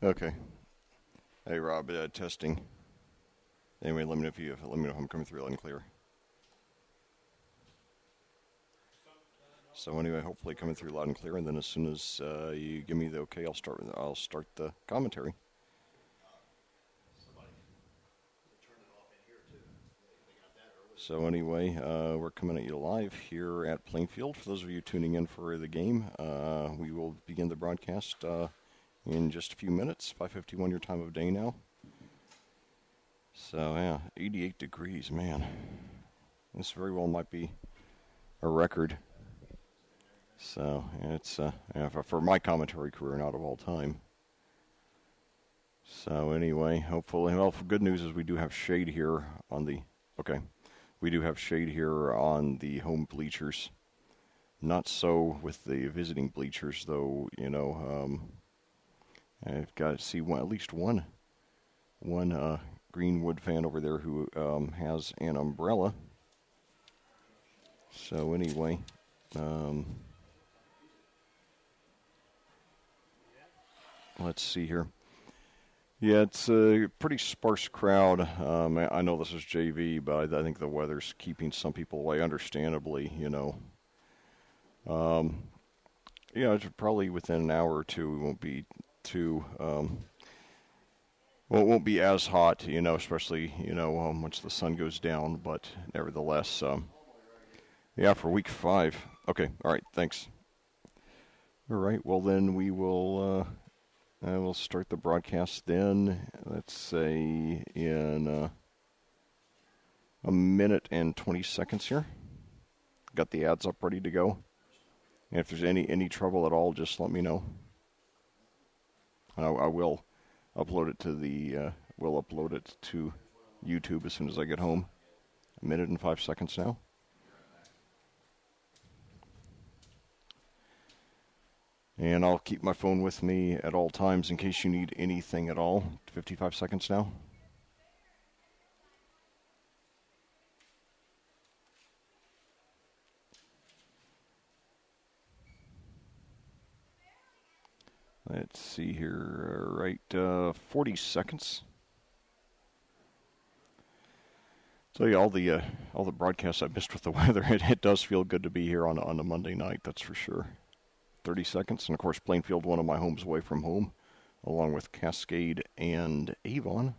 Okay. Hey, Rob, testing. Anyway, let me know if I'm coming through loud and clear. So anyway, hopefully coming through loud and clear, and then as soon as you give me the okay, I'll start the commentary. So anyway, we're coming at you live here at Plainfield. For those of you tuning in for the game, we will begin the broadcast in just a few minutes. 5:51 your time of day now. So yeah, 88 degrees, man. This very well might be a record. So it's for my commentary career, not of all time. So anyway, hopefully, well, good news is we do have shade here on the. Okay. We do have shade here on the home bleachers. Not so with the visiting bleachers, though. I've got to see at least one Greenwood fan over there who has an umbrella. So anyway, let's see here. Yeah, it's a pretty sparse crowd. I know this is JV, but I think the weather's keeping some people away, understandably, it's probably within an hour or two, we won't be too, it won't be as hot, especially, once the sun goes down, but nevertheless, for week 5. Okay, all right, thanks. All right, well then we will... we'll start the broadcast then, let's say, in a minute and 20 seconds here. Got the ads up ready to go. And if there's any trouble at all, just let me know. I will upload it to YouTube as soon as I get home. A minute and 5 seconds now. And I'll keep my phone with me at all times in case you need anything at all. 55 seconds now. Let's see here. Right, 40 seconds. So yeah, all the broadcasts I missed with the weather. It does feel good to be here on a Monday night. That's for sure. 30 seconds, and of course Plainfield, one of my homes away from home, along with Cascade and Avon.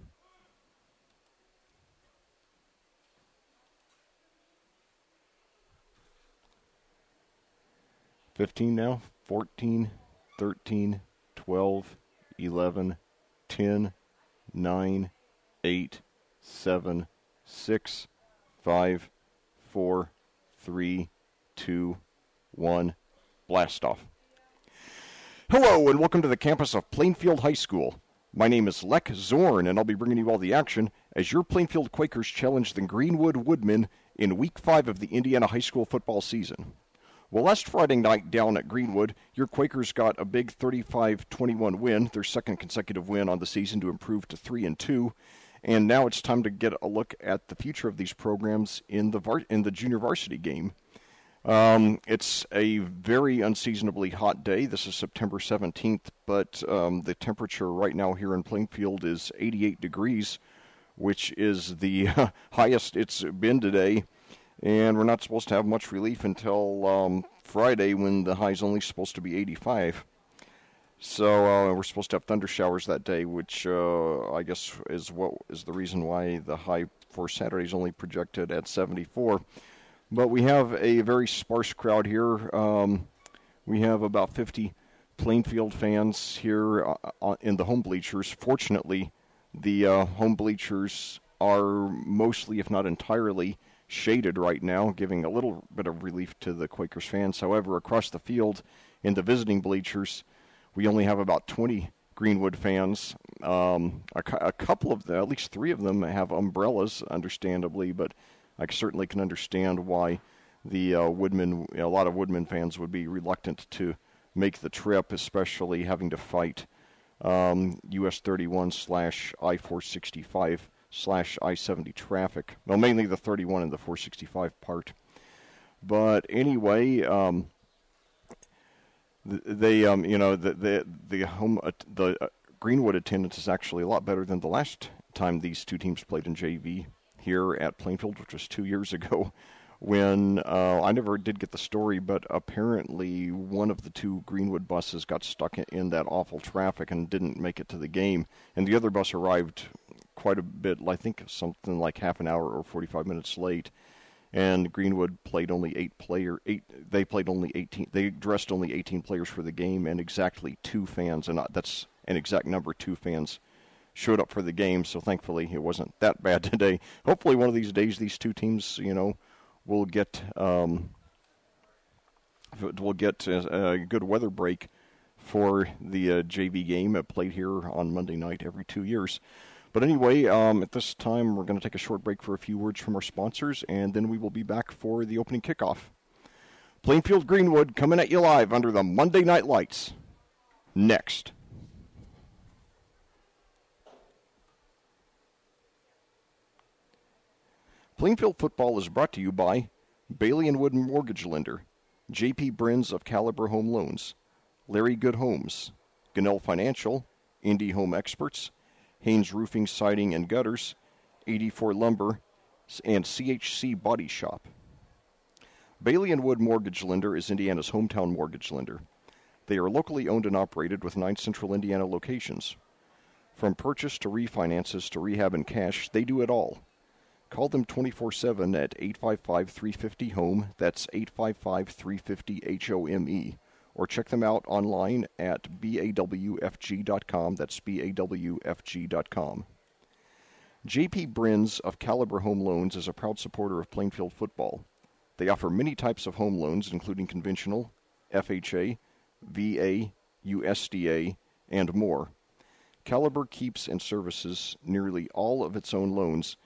$15 now, 14, 13, 12, 11, 10, 9, 8, 7, 6, 5, 4, 3, 2, 1, blast off. Hello, and welcome to the campus of Plainfield High School. My name is Lec Zorn, and I'll be bringing you all the action as your Plainfield Quakers challenge the Greenwood Woodmen in Week 5 of the Indiana high school football season. Well, last Friday night down at Greenwood, your Quakers got a big 35-21 win, their second consecutive win on the season to improve to 3-2, and now it's time to get a look at the future of these programs in the junior varsity game. It's a very unseasonably hot day. This is September 17th, but the temperature right now here in Plainfield is 88 degrees, which is the highest it's been today. And we're not supposed to have much relief until Friday, when the high is only supposed to be 85. So we're supposed to have thunder showers that day, which I guess is the reason why the high for Saturday is only projected at 74. But we have a very sparse crowd here. We have about 50 Plainfield fans here in the home bleachers. Fortunately, the home bleachers are mostly, if not entirely, shaded right now, giving a little bit of relief to the Quakers fans. However, across the field in the visiting bleachers, we only have about 20 Greenwood fans. A couple of them, at least 3 of them, have umbrellas, understandably, but I certainly can understand why the a lot of Woodmen fans would be reluctant to make the trip, especially having to fight US 31/I-465/I-70 traffic. Well, mainly the 31 and the 465 part. But anyway, the Greenwood attendance is actually a lot better than the last time these two teams played in JV here at Plainfield, which was 2 years ago, when I never did get the story, but apparently one of the two Greenwood buses got stuck in that awful traffic and didn't make it to the game, and the other bus arrived quite a bit, I think something like half an hour or 45 minutes late. And Greenwood played only they played only 18. They dressed only 18 players for the game, and exactly 2 fans, and that's an exact number, 2 fans showed up for the game. So thankfully, it wasn't that bad today. Hopefully, one of these days, these two teams, will get a good weather break for the JV game played here on Monday night every 2 years. But anyway, at this time, we're going to take a short break for a few words from our sponsors, and then we will be back for the opening kickoff. Plainfield Greenwood coming at you live under the Monday Night Lights. Next. Plainfield football is brought to you by Bailey & Wood Mortgage Lender, J.P. Brins of Caliber Home Loans, Larry Good Homes, Gunnell Financial, Indy Home Experts, Haynes Roofing, Siding, and Gutters, 84 Lumber, and CHC Body Shop. Bailey & Wood Mortgage Lender is Indiana's hometown mortgage lender. They are locally owned and operated with 9 central Indiana locations. From purchase to refinances to rehab and cash, they do it all. Call them 24/7 at 855-350-HOME, that's 855-350-HOME, or check them out online at bawfg.com, that's bawfg.com. J.P. Brins of Caliber Home Loans is a proud supporter of Plainfield football. They offer many types of home loans, including conventional, FHA, VA, USDA, and more. Caliber keeps and services nearly all of its own loans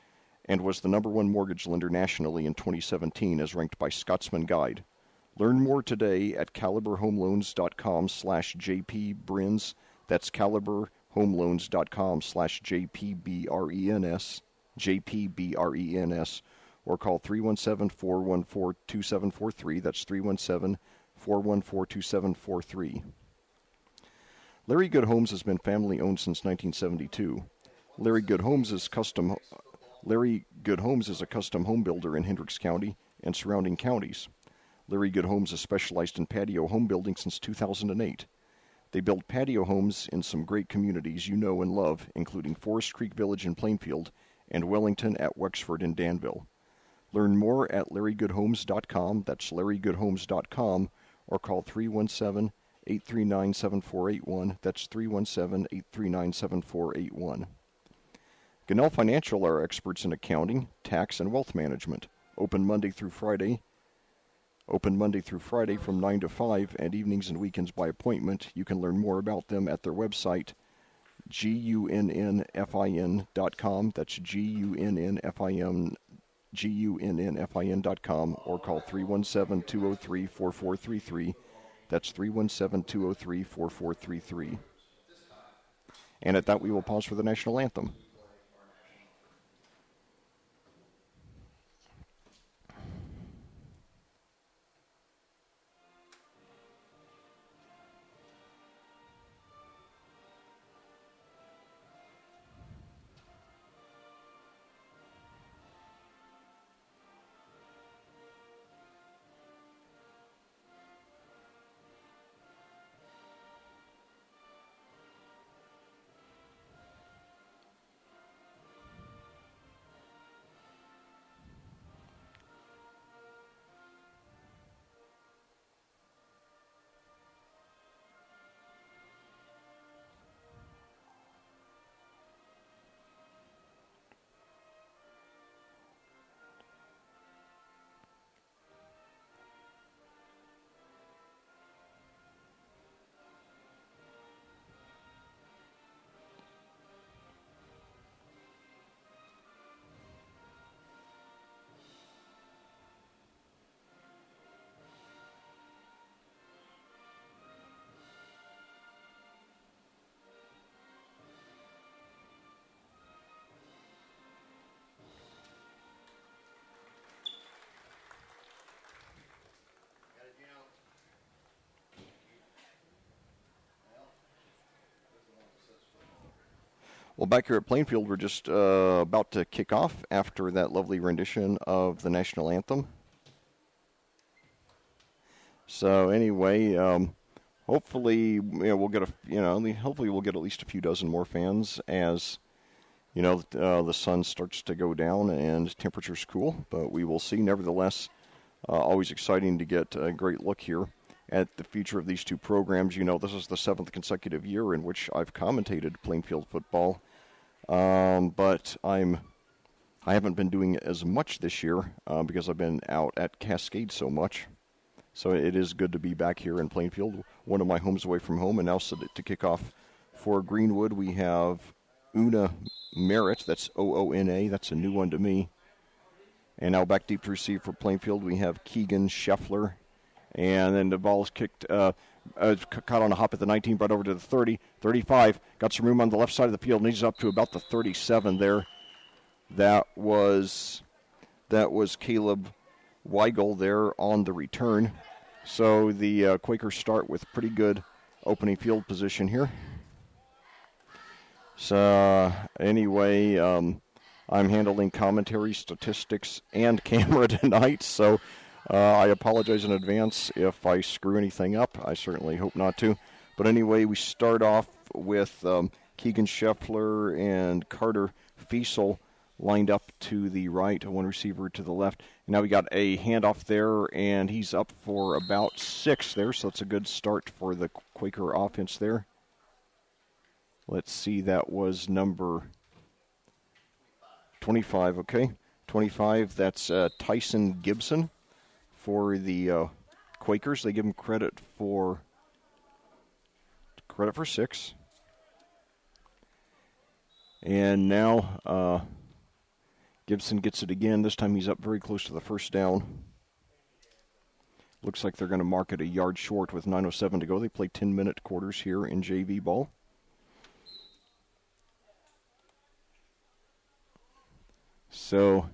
and was the #1 mortgage lender nationally in 2017 as ranked by Scotsman Guide. Learn more today at caliberhomeloans.com/JPBrins. That's caliberhomeloans.com/JPBRENS, or call 317-414-2743. That's 317-414-2743. Larry Good Homes has been family owned since 1972. Larry Good Homes is a custom home builder in Hendricks County and surrounding counties. Larry Good Homes has specialized in patio home building since 2008. They build patio homes in some great communities you know and love, including Forest Creek Village in Plainfield and Wellington at Wexford in Danville. Learn more at larrygoodhomes.com, that's larrygoodhomes.com, or call 317-839-7481, that's 317-839-7481. Gunnell Financial are experts in accounting, tax, and wealth management. Open Monday through Friday from 9 to 5, and evenings and weekends by appointment. You can learn more about them at their website, gunnfin.com. That's gunnfin.com, or call 317-203-4433. That's 317-203-4433. And at that, we will pause for the national anthem. Well, back here at Plainfield, we're just about to kick off after that lovely rendition of the national anthem. So anyway, hopefully we'll get hopefully we'll get at least a few dozen more fans as the sun starts to go down and temperatures cool. But we will see. Nevertheless, always exciting to get a great look here at the future of these two programs. This is the 7th consecutive year in which I've commentated Plainfield football. But I haven't been doing as much this year because I've been out at Cascade so much. So it is good to be back here in Plainfield, one of my homes away from home. And now to kick off for Greenwood, we have Una Merritt. That's O-O-N-A. That's a new one to me. And now back deep to receive for Plainfield, we have Keegan Scheffler. And then the ball is kicked, caught on a hop at the 19, brought over to the 30, 35. Got some room on the left side of the field, and he's up to about the 37 there. That was Caleb Weigel there on the return. So the Quakers start with pretty good opening field position here. So anyway, I'm handling commentary, statistics, and camera tonight, so I apologize in advance if I screw anything up. I certainly hope not to. But anyway, we start off with Keegan Scheffler and Carter Fiesel lined up to the right, one receiver to the left. And now we got a handoff there, and he's up for about 6 there, so that's a good start for the Quaker offense there. Let's see, that was number 25, okay. 25, that's Tyson Gibson. For the Quakers, they give him credit for 6. And now Gibson gets it again. This time he's up very close to the first down. Looks like they're going to mark it a yard short with 9:07 to go. They play 10-minute quarters here in JV ball. So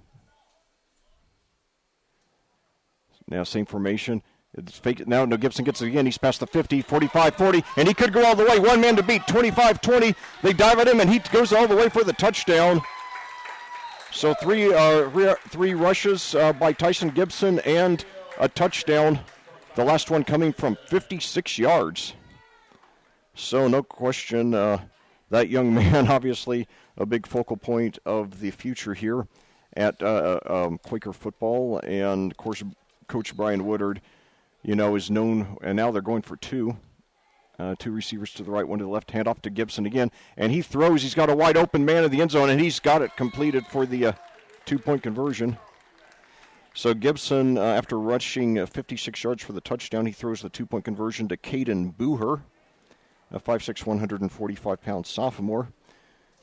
now same formation. It's fake. Now Gibson gets it again. He's past the 50, 45, 40, and he could go all the way. One man to beat, 25, 20. They dive at him, and he goes all the way for the touchdown. So three rushes by Tyson Gibson and a touchdown. The last one coming from 56 yards. So no question, that young man, obviously a big focal point of the future here at Quaker football. And, of course, Coach Brian Woodard, is known, and now they're going for 2. 2 receivers to the right, 1 to the left. Hand off to Gibson again, and he throws. He's got a wide open man in the end zone, and he's got it completed for the 2-point conversion. So Gibson, after rushing 56 yards for the touchdown, he throws the 2-point conversion to Caden Booher, a 5'6", 145-pound sophomore.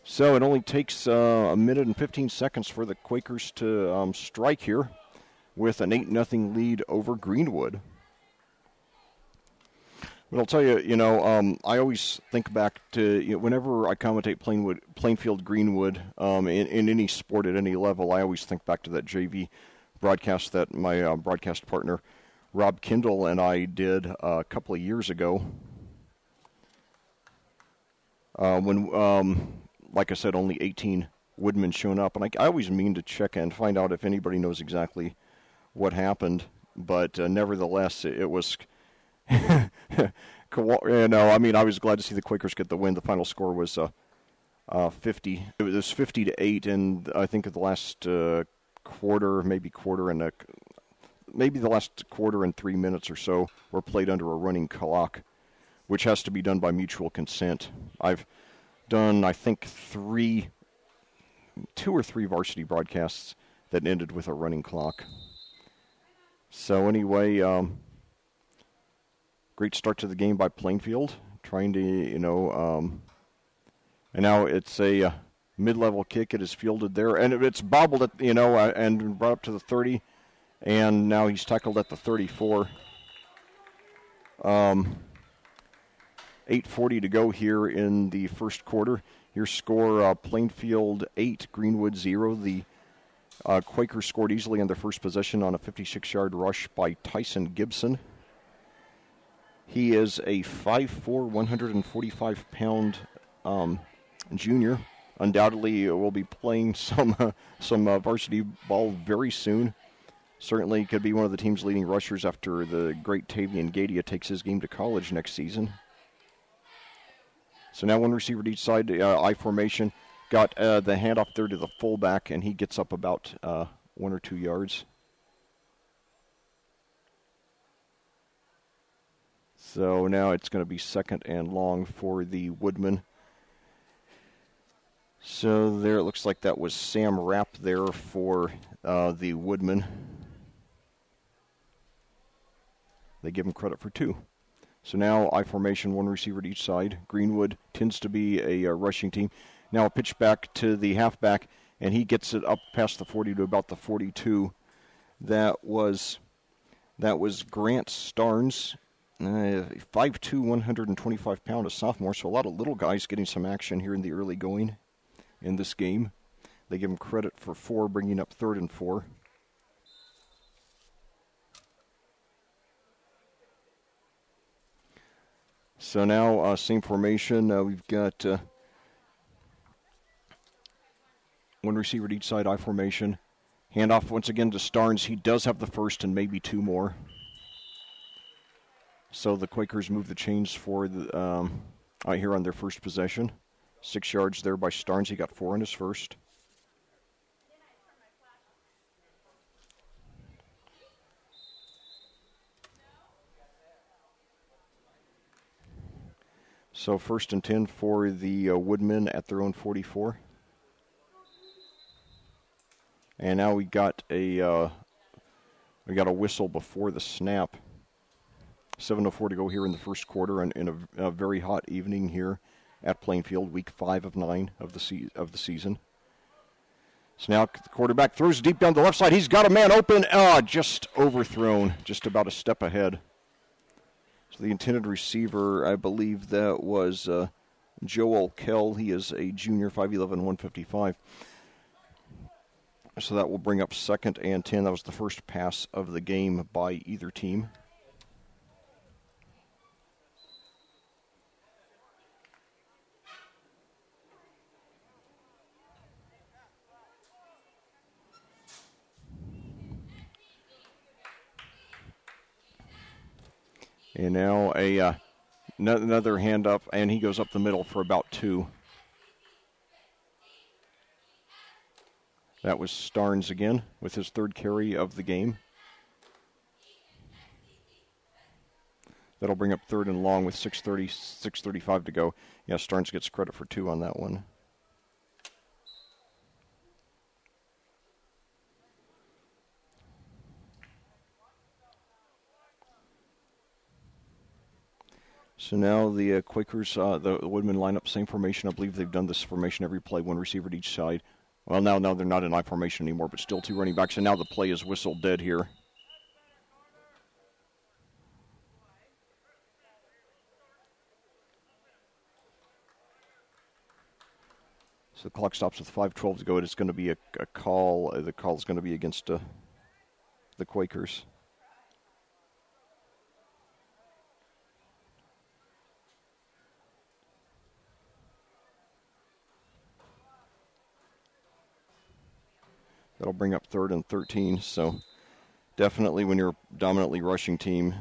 So it only takes a minute and 15 seconds for the Quakers to strike here with an 8-0 lead over Greenwood. But I'll tell you, I always think back to whenever I commentate Plainfield Greenwood in any sport at any level, I always think back to that JV broadcast that my broadcast partner Rob Kindle and I did a couple of years ago. When, like I said, only 18 woodmen shown up, and I always mean to check and find out if anybody knows exactly what happened. But nevertheless, it was. I was glad to see the Quakers get the win. The final score was 50. It was 50-8, and I think the last quarter, maybe the last quarter and 3 minutes or so were played under a running clock, which has to be done by mutual consent. I've done, I think, 2 or 3 varsity broadcasts that ended with a running clock. So anyway, great start to the game by Plainfield, trying to, and now it's a mid-level kick. It is fielded there, and it's bobbled at, and brought up to the 30, and now he's tackled at the 34. 8:40 to go here in the first quarter. Your score, Plainfield 8, Greenwood 0. The Quakers scored easily on their first possession on a 56-yard rush by Tyson Gibson. He is a 5'4", 145-pound junior. undoubtedly will be playing some varsity ball very soon. Certainly could be one of the team's leading rushers after the great Tavian Gadia takes his game to college next season. So now one receiver to each side, I formation. Got the handoff there to the fullback, and he gets up about 1 or 2 yards. So now it's going to be 2nd and long for the Woodmen. So there it looks like that was Sam Rapp there for the Woodmen. They give him credit for 2. So now I formation, 1 receiver to each side. Greenwood tends to be a rushing team. Now a pitch back to the halfback, and he gets it up past the 40 to about the 42. That was Grant Starnes, 5'2", 125 pound, a sophomore. So a lot of little guys getting some action here in the early going in this game. They give him credit for 4, bringing up 3rd and 4. So now same formation. We've got 1 receiver to each side, I formation. Handoff once again to Starnes. He does have the first and maybe 2 more. So the Quakers move the chains for the, here on their first possession. 6 yards there by Starnes. He got 4 on his first. So 1st and 10 for the Woodmen at their own 44. And now we got a whistle before the snap. 7:04 to go here in the first quarter, and in a very hot evening here at Plainfield, week 5 of 9 of the season. So now the quarterback throws deep down the left side. He's got a man open, just overthrown, just about a step ahead. So the intended receiver, I believe that was Joel Kell. He is a junior, 5'11", 155. So that will bring up 2nd and 10. That was the first pass of the game by either team. And now another hand up, and he goes up the middle for about 2. That was Starnes again with his 3rd carry of the game. That'll bring up 3rd and long with 6:35 to go. Yeah, Starnes gets credit for 2 on that one. So now the Quakers, the Woodmen line up same formation. I believe they've done this formation every play, 1 receiver at each side. Well, now they're not in I formation anymore, but still 2 running backs. And now the play is whistled dead here. So the clock stops with 5:12 to go. It's going to be a call. The call is going to be against the Quakers. That'll bring up 3rd and 13. So definitely when you're a dominantly rushing team,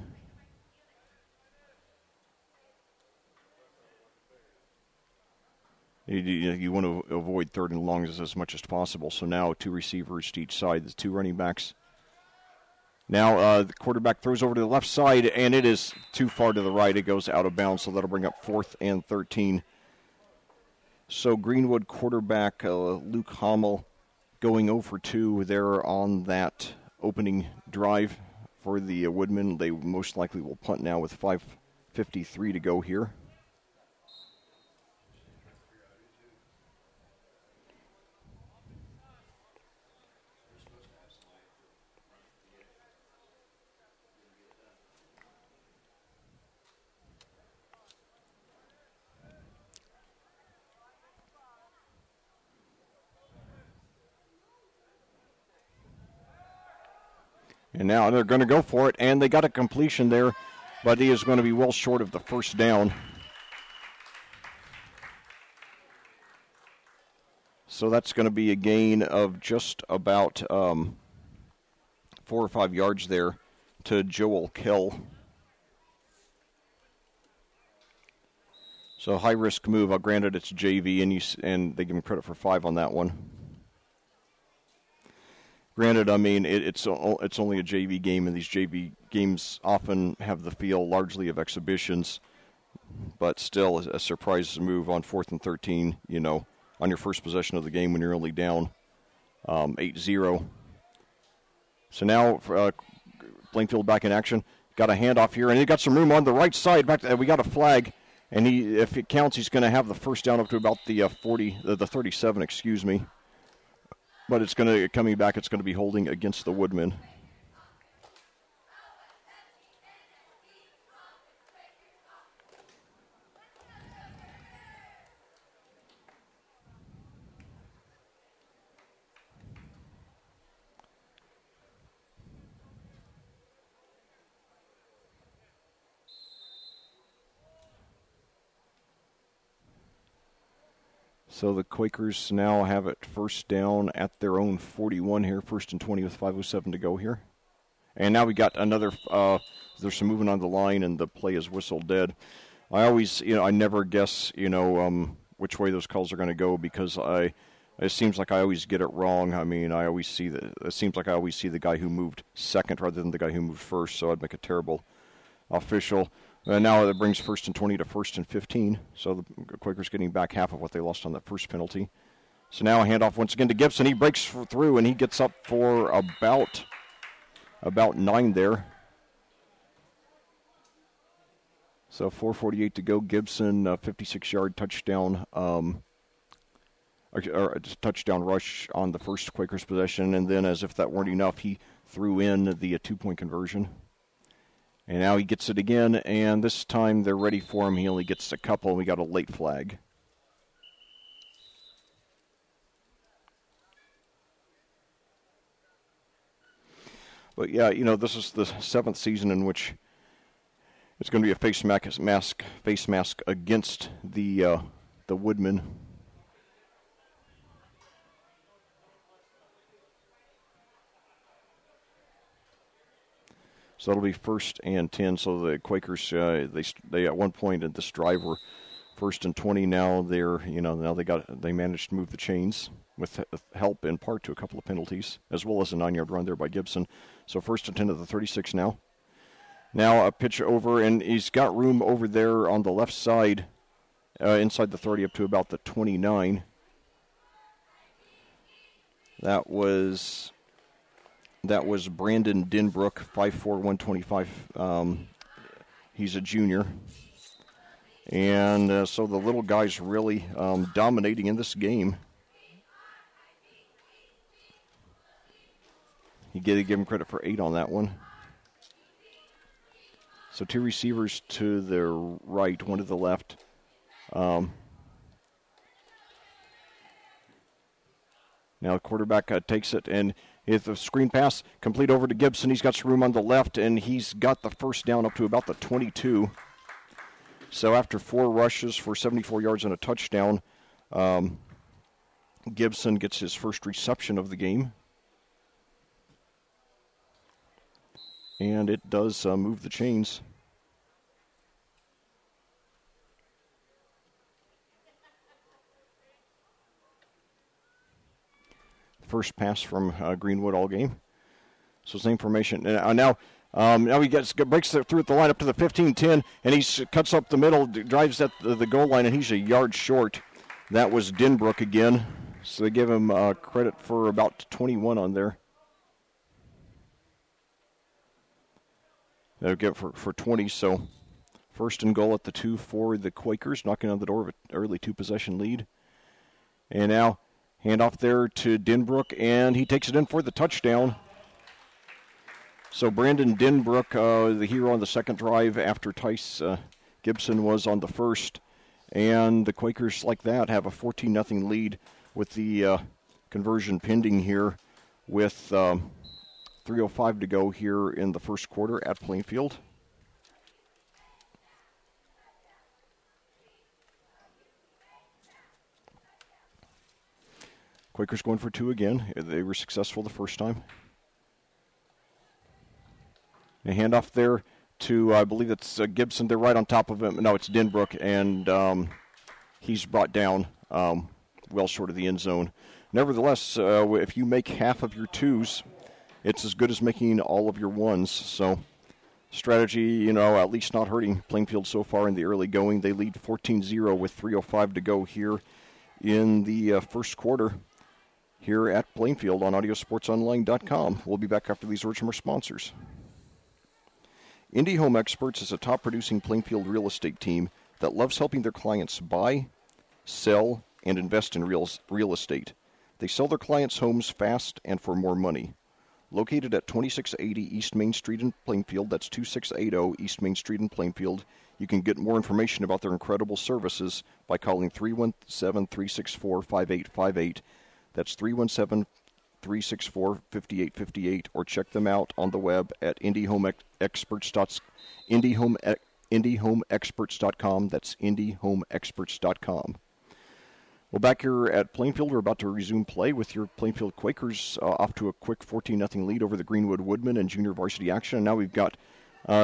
you want to avoid 3rd and longs as much as possible. So now 2 receivers to each side, the 2 running backs. Now the quarterback throws over to the left side, and it is too far to the right. It goes out of bounds, so that'll bring up 4th and 13. So Greenwood quarterback Luke Hommel going 0 for 2 there on that opening drive for the Woodmen. They most likely will punt now with 5:53 to go here. And now they're going to go for it, and they got a completion there, but he is going to be well short of the first down. So that's going to be a gain of just about 4 or 5 yards there to Joel Kell. So high-risk move. Granted, it's JV, and they give him credit for 5 on that one. Granted, I mean, it's only a JV game, and these JV games often have the feel largely of exhibitions, but still a surprise move on 4th and 13, on your first possession of the game when you're only down 8-0. So now Plainfield back in action. Got a handoff here, and he got some room on the right side. We got a flag, and if it counts, he's going to have the first down up to about the 37, excuse me. But it's coming back. It's going to be holding against the Woodmen. So the Quakers now have it first down at their own 41 here, 1st and 20 with 5:07 to go here. And now we got another, there's some movement on the line, and the play is whistled dead. I always, I never guess, which way those calls are going to go, because it seems like I always get it wrong. I mean, it seems like I always see the guy who moved second rather than the guy who moved first, so I'd make a terrible official. Now that brings 1st and 20 to 1st and 15. So the Quakers getting back half of what they lost on that first penalty. So now a handoff once again to Gibson. He breaks through, and he gets up for about 9 there. So 4:48 to go. Gibson, 56-yard touchdown, or touchdown rush on the first Quakers possession. And then, as if that weren't enough, he threw in the 2-point conversion. And now he gets it again, and this time they're ready for him. He only gets a couple, and we got a late flag. But yeah, this is the 7th season in which it's going to be a face mask against the Woodmen. So that'll be 1st and 10. So the Quakers, they at one point in this drive were 1st and 20. Now they managed to move the chains with help in part to a couple of penalties, as well as a 9-yard run there by Gibson. So 1st and 10 at the 36 now. Now a pitch over, and he's got room over there on the left side, inside the 30 up to about the 29. That was Brandon Denbrook, 5'4", 125. He's a junior. And so the little guy's really dominating in this game. You got to give him credit for 8 on that one. So 2 receivers to the right, 1 to the left. Now the quarterback takes it, and it's a screen pass complete over to Gibson. He's got some room on the left, and he's got the first down up to about the 22. So after 4 rushes for 74 yards and a touchdown, Gibson gets his first reception of the game. And it does move the chains. First pass from Greenwood all game. So same formation. Now he breaks through at the line up to the 15-10, and he cuts up the middle, drives at the goal line, and he's a yard short. That was Denbrook again. So they give him credit for about 21 on there. They'll get for 20, so 1st and goal at the 2 for the Quakers, knocking on the door of an early 2-possession lead. And now handoff there to Denbrook, and he takes it in for the touchdown. So Brandon Denbrook, the hero on the second drive after Tice Gibson was on the first. And the Quakers, like that, have a 14-0 lead with the conversion pending here with 3:05 to go here in the first quarter at Plainfield. Quakers going for 2 again. They were successful the first time. A handoff there to, I believe it's Gibson. They're right on top of him. No, it's Denbrook, and he's brought down well short of the end zone. Nevertheless, if you make half of your 2s, it's as good as making all of your 1s. So strategy, at least not hurting Plainfield so far in the early going. They lead 14-0 with 3:05 to go here in the first quarter here at Plainfield on audiosportsonline.com. We'll be back after these words from our sponsors. Indie Home Experts is a top-producing Plainfield real estate team that loves helping their clients buy, sell, and invest in real estate. They sell their clients' homes fast and for more money. Located at 2680 East Main Street in Plainfield, that's 2680 East Main Street in Plainfield, you can get more information about their incredible services by calling 317-364-5858. That's 317-364-5858, or check them out on the web at indiehomeexperts.com. That's indiehomeexperts.com. Well, back here at Plainfield, we're about to resume play with your Plainfield Quakers off to a quick 14-0 lead over the Greenwood Woodmen in junior varsity action. And now we've got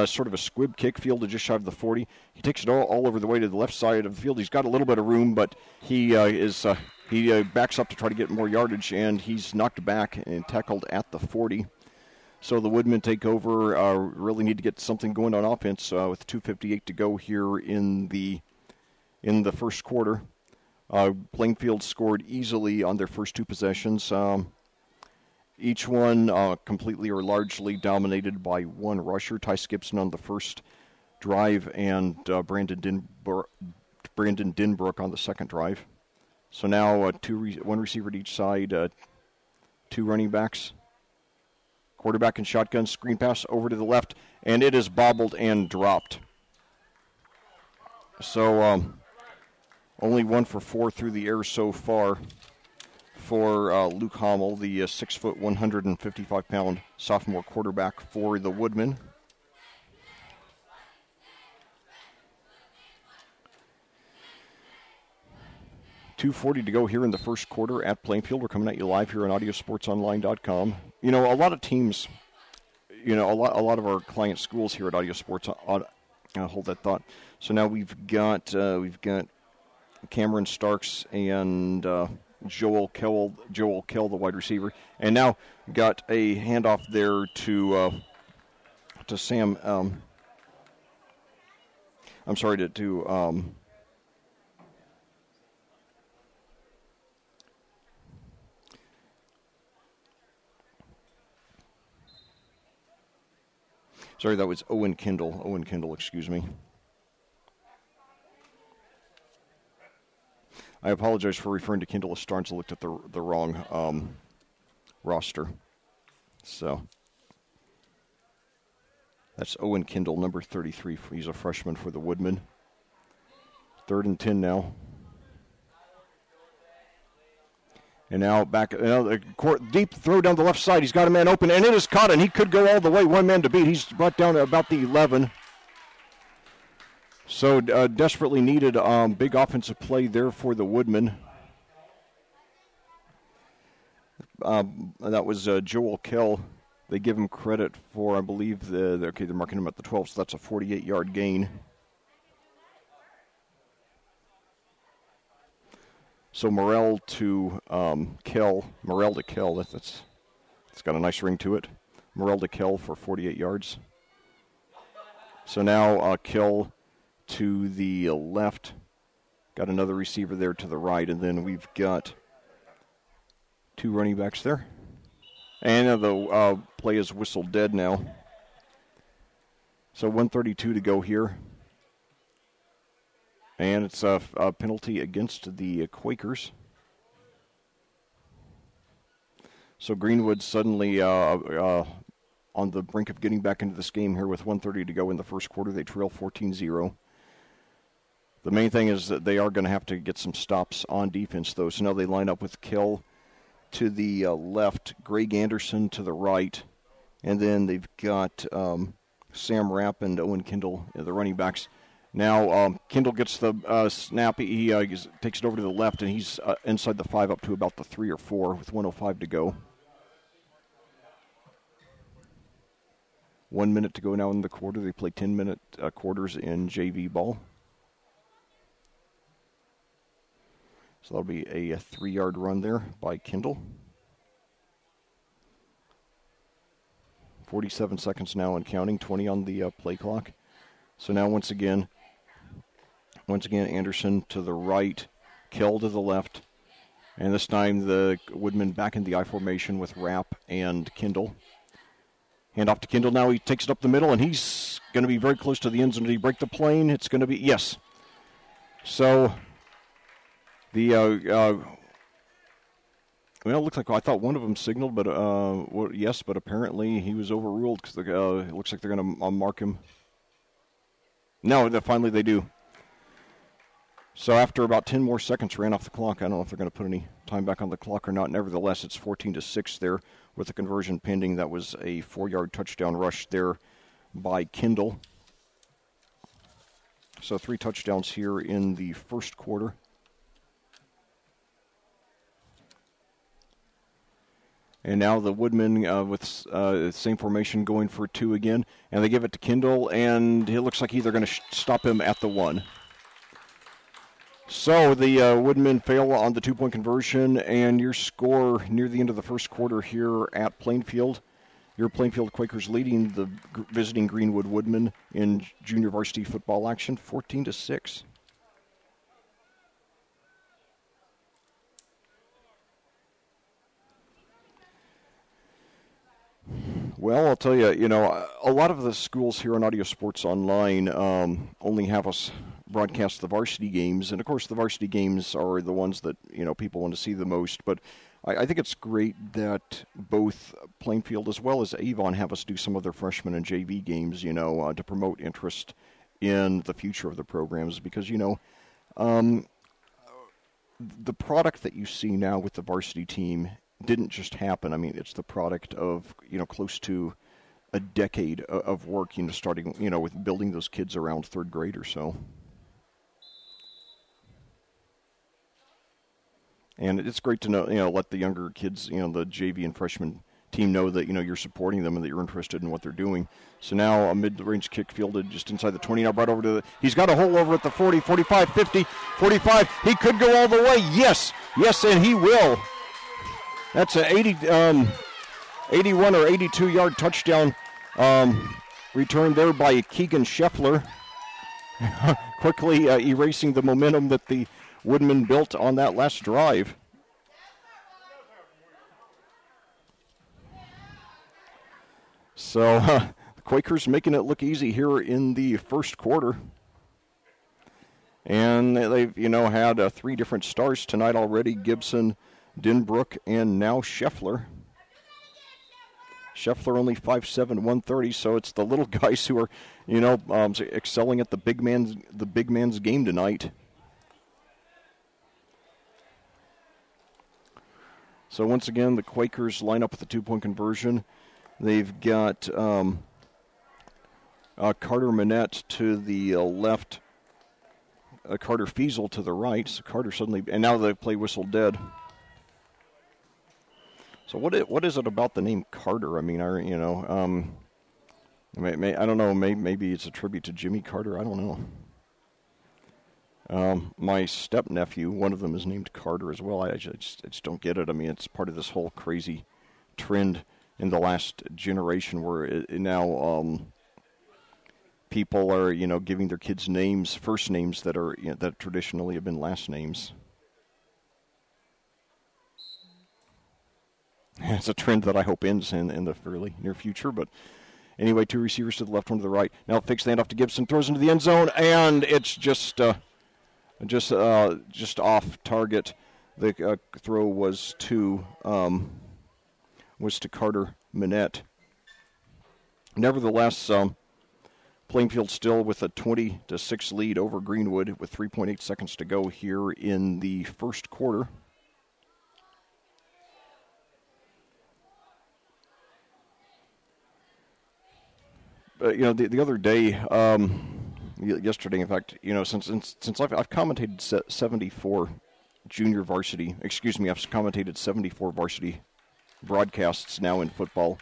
sort of a squib kick field to just shy of the 40. He takes it all over the way to the left side of the field. He's got a little bit of room, but he backs up to try to get more yardage, and he's knocked back and tackled at the 40. So the Woodmen take over, really need to get something going on offense with 2:58 to go here in the first quarter. Plainfield scored easily on their first 2 possessions. Each one completely or largely dominated by 1 rusher, Tice Gibson on the first drive, and Brandon Denbrook on the second drive. So now 1 receiver to each side, 2 running backs. Quarterback and shotgun, screen pass over to the left, and it is bobbled and dropped. So only 1 for 4 through the air so far for Luke Hommel, the 6 foot, 155-pound sophomore quarterback for the Woodmen. .240 to go here in the first quarter at Plainfield. We're coming at you live here on audiosportsonline.com. A lot of teams, a lot of our client schools here at Audio Sports. Hold that thought. So now we've got Cameron Starks and Joel Kell, the wide receiver, and now got a handoff there to Sam. Sorry, that was Owen Kendall, excuse me. I apologize for referring to Kendall as Starnes. I looked at the wrong roster. So that's Owen Kendall, number 33. He's a freshman for the Woodmen. 3rd and 10 now. And now back, deep throw down the left side. He's got a man open, and it is caught, and he could go all the way. 1 man to beat. He's brought down to about the 11. So desperately needed big offensive play there for the Woodmen. That was Joel Kell. They give him credit for, I believe, they're marking him at the 12, so that's a 48-yard gain. So Morrell to Kell. That's got a nice ring to it. Morrell to Kell for 48 yards. So now Kell to the left. Got another receiver there to the right, and then we've got 2 running backs there. And the play is whistled dead now. So 1:32 to go here. And it's a penalty against the Quakers. So Greenwood suddenly on the brink of getting back into this game here with 1:30 to go in the first quarter. They trail 14-0. The main thing is that they are going to have to get some stops on defense, though. So now they line up with Kell to the left, Greg Anderson to the right, and then they've got Sam Rapp and Owen Kendall, the running backs. Now Kindle gets the snap. He takes it over to the left, and he's inside the 5 up to about the 3 or 4 with 1:05 to go. 1 minute to go now in the quarter. They play 10-minute quarters in JV ball. So that'll be a 3-yard run there by Kindle. 47 seconds now and counting, 20 on the play clock. So now once again, Anderson to the right, Kell to the left, and this time the Woodmen back in the I formation with Rapp and Kindle. Hand off to Kindle now. He takes it up the middle, and he's going to be very close to the end zone. Did he break the plane? It's going to be, yes. So the, well, it looks like I thought one of them signaled, but yes, but apparently he was overruled because it looks like they're going to mark him. No, finally they do. So after about 10 more seconds ran off the clock, I don't know if they're going to put any time back on the clock or not. Nevertheless, it's 14-6 there with the conversion pending. That was a 4-yard touchdown rush there by Kindle. So 3 touchdowns here in the first quarter. And now the Woodmen with the same formation going for 2 again. And they give it to Kindle, and it looks like they're going to stop him at the 1. So the Woodmen fail on the 2-point conversion, and your score near the end of the first quarter here at Plainfield. Your Plainfield Quakers leading the visiting Greenwood Woodmen in junior varsity football action, 14-6. Well, I'll tell you, a lot of the schools here on Audio Sports Online only have us broadcast the varsity games. And, of course, the varsity games are the ones that, people want to see the most. But I think it's great that both Plainfield as well as Avon have us do some of their freshman and JV games, to promote interest in the future of the programs. Because, the product that you see now with the varsity team didn't just happen. I mean, it's the product of, close to a decade of work, starting, with building those kids around 3rd grade or so. And it's great to know, let the younger kids, the JV and freshman team know that, you're supporting them and that you're interested in what they're doing. So now a mid-range kick fielded just inside the 20, now brought over to he's got a hole over at the 40, 45, 50, 45. He could go all the way. Yes, and he will. That's an 81 or 82-yard touchdown return there by Keegan Scheffler, quickly erasing the momentum that the Woodmen built on that last drive. So the Quakers making it look easy here in the first quarter. And they've, had 3 different stars tonight already, Gibson, Denbrook, and now Scheffler. Scheffler only 5'7", 130, so it's the little guys who are, excelling at the big man's game tonight. So once again, the Quakers line up with the 2-point conversion. They've got Carter Manette to the left, Carter Fiesel to the right. So Carter suddenly, and now they play whistle dead. So what is it about the name Carter? I mean, I don't know. Maybe it's a tribute to Jimmy Carter. I don't know. My step-nephew, one of them is named Carter as well. I just don't get it. I mean, it's part of this whole crazy trend in the last generation where now people are, giving their kids names, first names that are that traditionally have been last names. It's a trend that I hope ends in the fairly near future, but anyway, 2 receivers to the left, 1 to the right. Now fake handoff to Gibson, throws into the end zone, and it's just off target. The throw was to Carter Manette. Nevertheless, Plainfield still with a 20-6 lead over Greenwood with 3.8 seconds to go here in the first quarter. The other day, yesterday. In fact, since I've commentated 74 junior varsity, excuse me, I've commentated 74 varsity broadcasts now in football.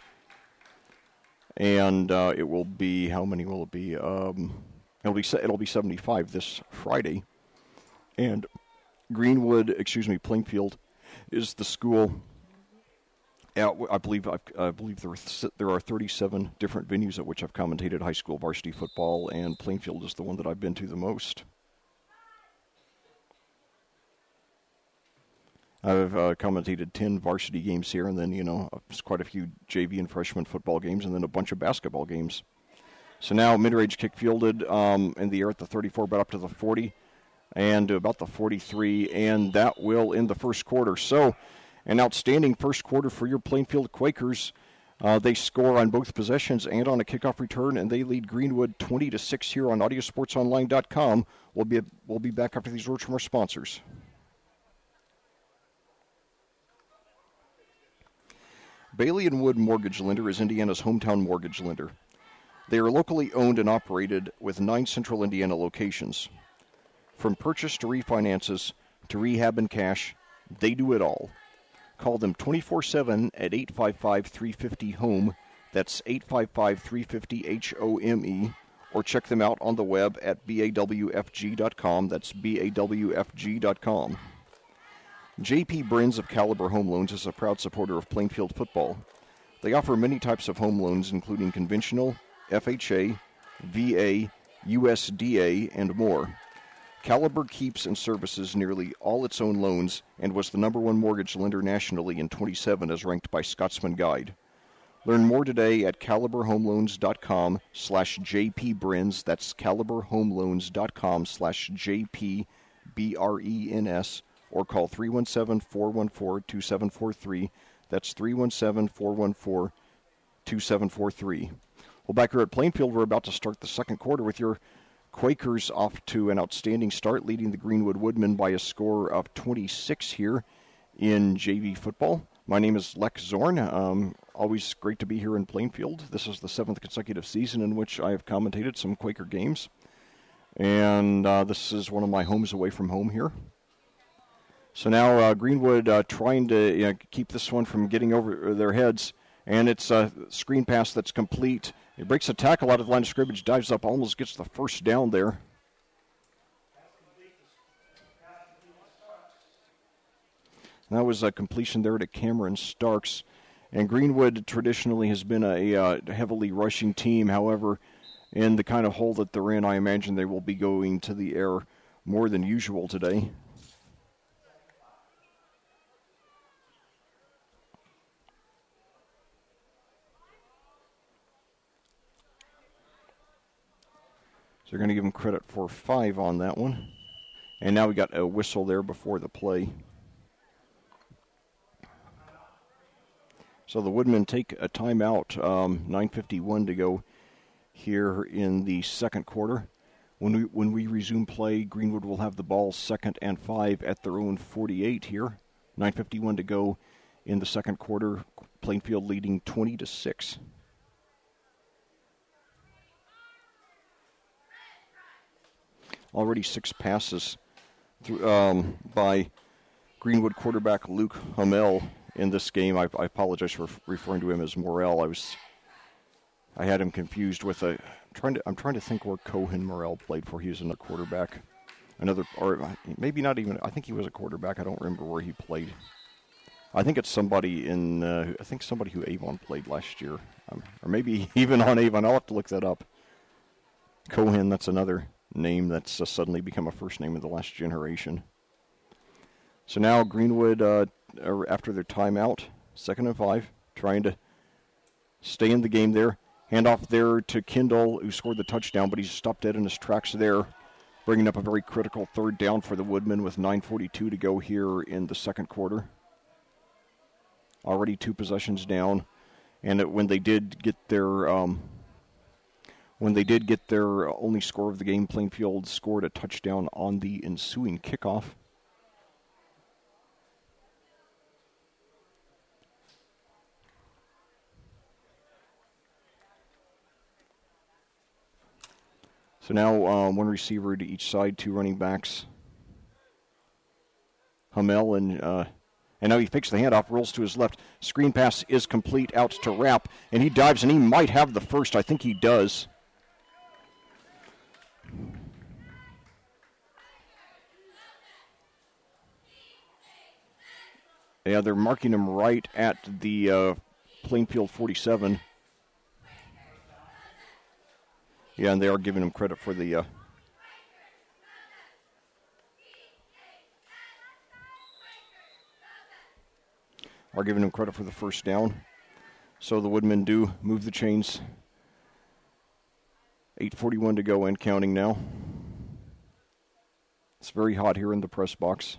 And it will be, how many will it be? It'll be 75 this Friday. And Plainfield is the school. I believe there are 37 different venues at which I've commentated high school varsity football, and Plainfield is the one that I've been to the most. I've commentated 10 varsity games here, and then, quite a few JV and freshman football games, and then a bunch of basketball games. So now mid-range kick fielded in the air at the 34, but up to the 40, and to about the 43, and that will end the first quarter. So an outstanding first quarter for your Plainfield Quakers. They score on both possessions and on a kickoff return, and they lead Greenwood 20-6 here on audiosportsonline.com. We'll be back after these words from our sponsors. Bailey & Wood Mortgage Lender is Indiana's hometown mortgage lender. They are locally owned and operated with 9 central Indiana locations. From purchase to refinances to rehab and cash, they do it all. Call them 24/7 at 855-350-HOME. That's 855-350-HOME. Or check them out on the web at bawfg.com. That's bawfg.com. J.P. Brins of Caliber Home Loans is a proud supporter of Plainfield football. They offer many types of home loans, including conventional, FHA, VA, USDA, and more. Caliber keeps and services nearly all its own loans and was the #1 mortgage lender nationally in 27 as ranked by Scotsman Guide. Learn more today at caliberhomeloans.com/JPBrins. That's caliberhomeloans.com/JPBRENS, or call 317-414-2743. That's 317-414-2743. Well, back here at Plainfield, we're about to start the second quarter with your Quakers off to an outstanding start, leading the Greenwood Woodmen by a score of 26 here in JV football. My name is Lec Zorn. Always great to be here in Plainfield. This is the 7th consecutive season in which I have commentated some Quaker games. And this is one of my homes away from home here. So now Greenwood trying to keep this one from getting over their heads. And it's a screen pass that's complete. He breaks a tackle out of the line of scrimmage, dives up, almost gets the first down there. And that was a completion there to Cameron Starks. And Greenwood traditionally has been a heavily rushing team. However, in the kind of hole that they're in, I imagine they will be going to the air more than usual today. So they're going to give him credit for 5 on that one. And now we got a whistle there before the play. So the Woodmen take a timeout, 9:51 to go here in the second quarter. When we resume play, Greenwood will have the ball 2nd and 5 at their own 48 here. 9:51 to go in the second quarter. Plainfield leading 20-6. Already 6 passes by Greenwood quarterback Luke Hamel in this game. I apologize for referring to him as Morrell. I had him confused with I'm trying to think where Cohen Morrell played for. He was another quarterback, or maybe not even. I think he was a quarterback. I don't remember where he played. I think it's somebody who Avon played last year, or maybe even on Avon. I'll have to look that up. Cohen, that's another name that's suddenly become a first name in the last generation. So now Greenwood, after their timeout, 2nd and 5, trying to stay in the game there. Handoff there to Kendall, who scored the touchdown, but he's stopped dead in his tracks there, bringing up a very critical 3rd down for the Woodmen with 9:42 to go here in the second quarter. Already 2 possessions down, and when they did get their only score of the game, Plainfield scored a touchdown on the ensuing kickoff. So now one receiver to each side, 2 running backs. Hamel and now he fakes the handoff, rolls to his left. Screen pass is complete out to Rapp, and he dives, and he might have the first. I think he does. Yeah, they're marking him right at the Plainfield 47. Yeah, and they are giving him credit for the... are giving him credit for the first down. So the Woodmen do move the chains. 8:41 to go and counting now. It's very hot here in the press box.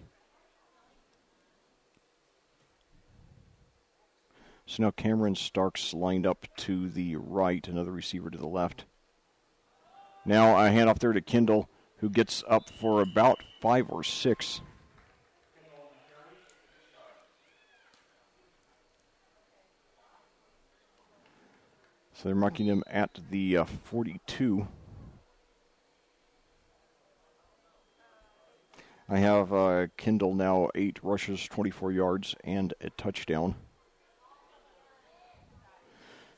So now Cameron Starks lined up to the right, another receiver to the left. Now a handoff there to Kendall, who gets up for about 5 or 6. So they're marking him at the 42. I have Kendall now 8 rushes, 24 yards, and a touchdown.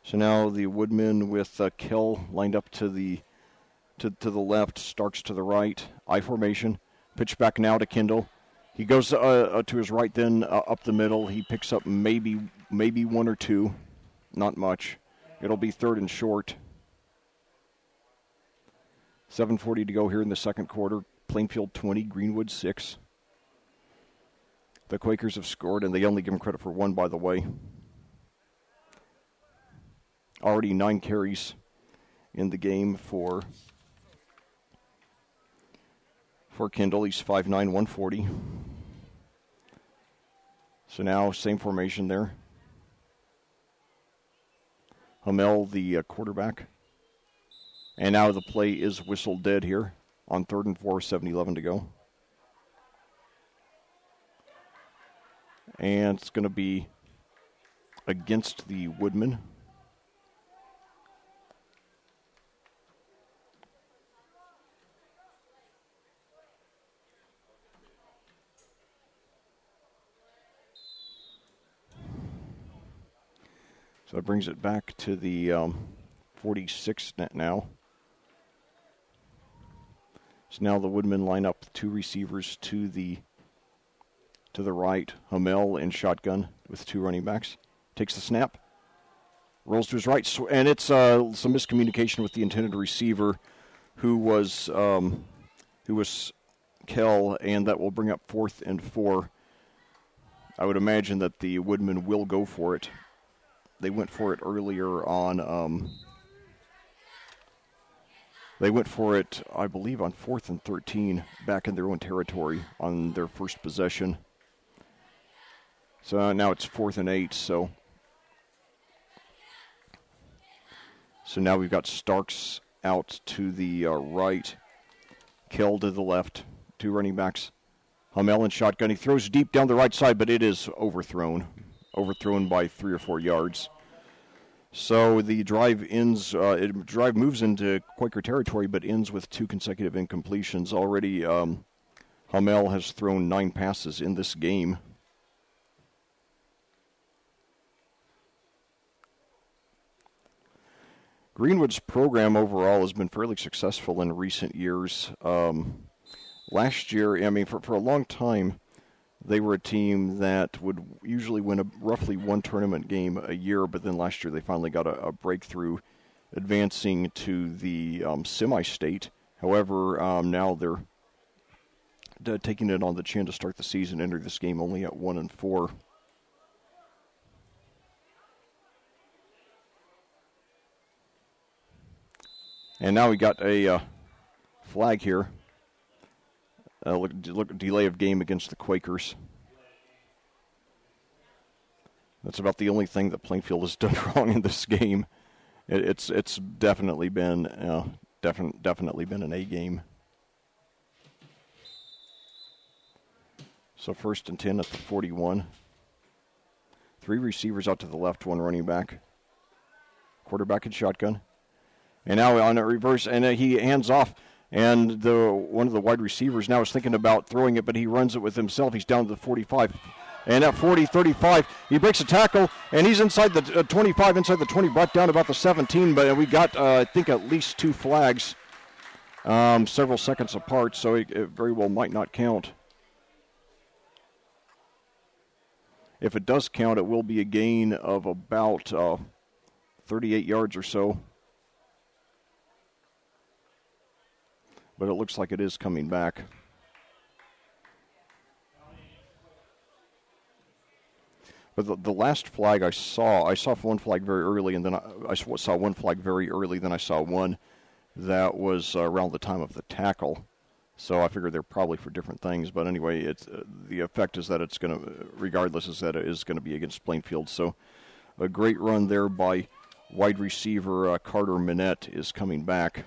So now the Woodmen with Kell lined up to the left, Starks to the right. I formation. Pitch back now to Kendall. He goes to his right, then up the middle. He picks up maybe 1 or 2, not much. It'll be 3rd and short. 7:40 to go here in the second quarter. Plainfield 20, Greenwood 6. The Quakers have scored, and they only give them credit for 1, by the way. Already 9 carries in the game for Kendall. He's 5'9", 140. So now same formation there. Hamel, the quarterback. And now the play is whistled dead here on 3rd and 4, 7:11 to go. And it's going to be against the Woodmen. So that brings it back to the 46 now. So now the Woodmen line up 2 receivers to the right. Hamel in shotgun with 2 running backs. Takes the snap. Rolls to his right. And it's some miscommunication with the intended receiver who was Kell, and that will bring up 4th and 4. I would imagine that the Woodmen will go for it. They went for it earlier on. They went for it, I believe, on 4th and 13 back in their own territory on their first possession. So now it's 4th and 8. So now we've got Starks out to the right, Kell to the left, 2 running backs. Hamel in shotgun. He throws deep down the right side, but it is overthrown by 3 or 4 yards. So the drive ends. Drive moves into Quaker territory, but ends with 2 consecutive incompletions. Already, Hamel has thrown 9 passes in this game. Greenwood's program overall has been fairly successful in recent years. Last year, I mean, for a long time, they were a team that would usually win roughly 1 tournament game a year, but then last year they finally got a breakthrough, advancing to the semi-state. However, now they're taking it on the chin to start the season, enter this game only at 1 and 4. And now we got a flag here. Look, delay of game against the Quakers. That's about the only thing that Plainfield has done wrong in this game. It's definitely been definitely been an A game. So 1st and 10 at the 41. 3 receivers out to the left, 1 running back. Quarterback in shotgun. And now on a reverse, and he hands off. And one of the wide receivers now is thinking about throwing it, but he runs it with himself. He's down to the 45. And at 40-35, he breaks a tackle, and he's inside the 25, inside the 20, brought down about the 17. But we got, I think, at least 2 flags, several seconds apart, so it very well might not count. If it does count, it will be a gain of about 38 yards or so. But it looks like it is coming back. But the last flag I saw one flag very early, and then I saw one flag very early, then I saw one that was around the time of the tackle. So I figured they're probably for different things. But anyway, it's the effect is that it's going to, regardless, is that it is going to be against Plainfield. So a great run there by wide receiver Carter Minette is coming back.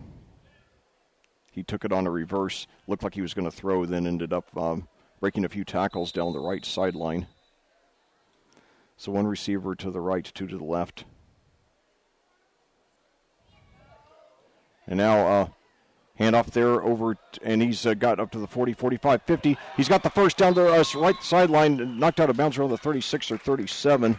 He took it on a reverse, looked like he was going to throw, then ended up breaking a few tackles down the right sideline. So one receiver to the right, 2 to the left. And now handoff there over, and he's got up to the 40, 45, 50. He's got the first down the right sideline, knocked out of bounds around the 36 or 37.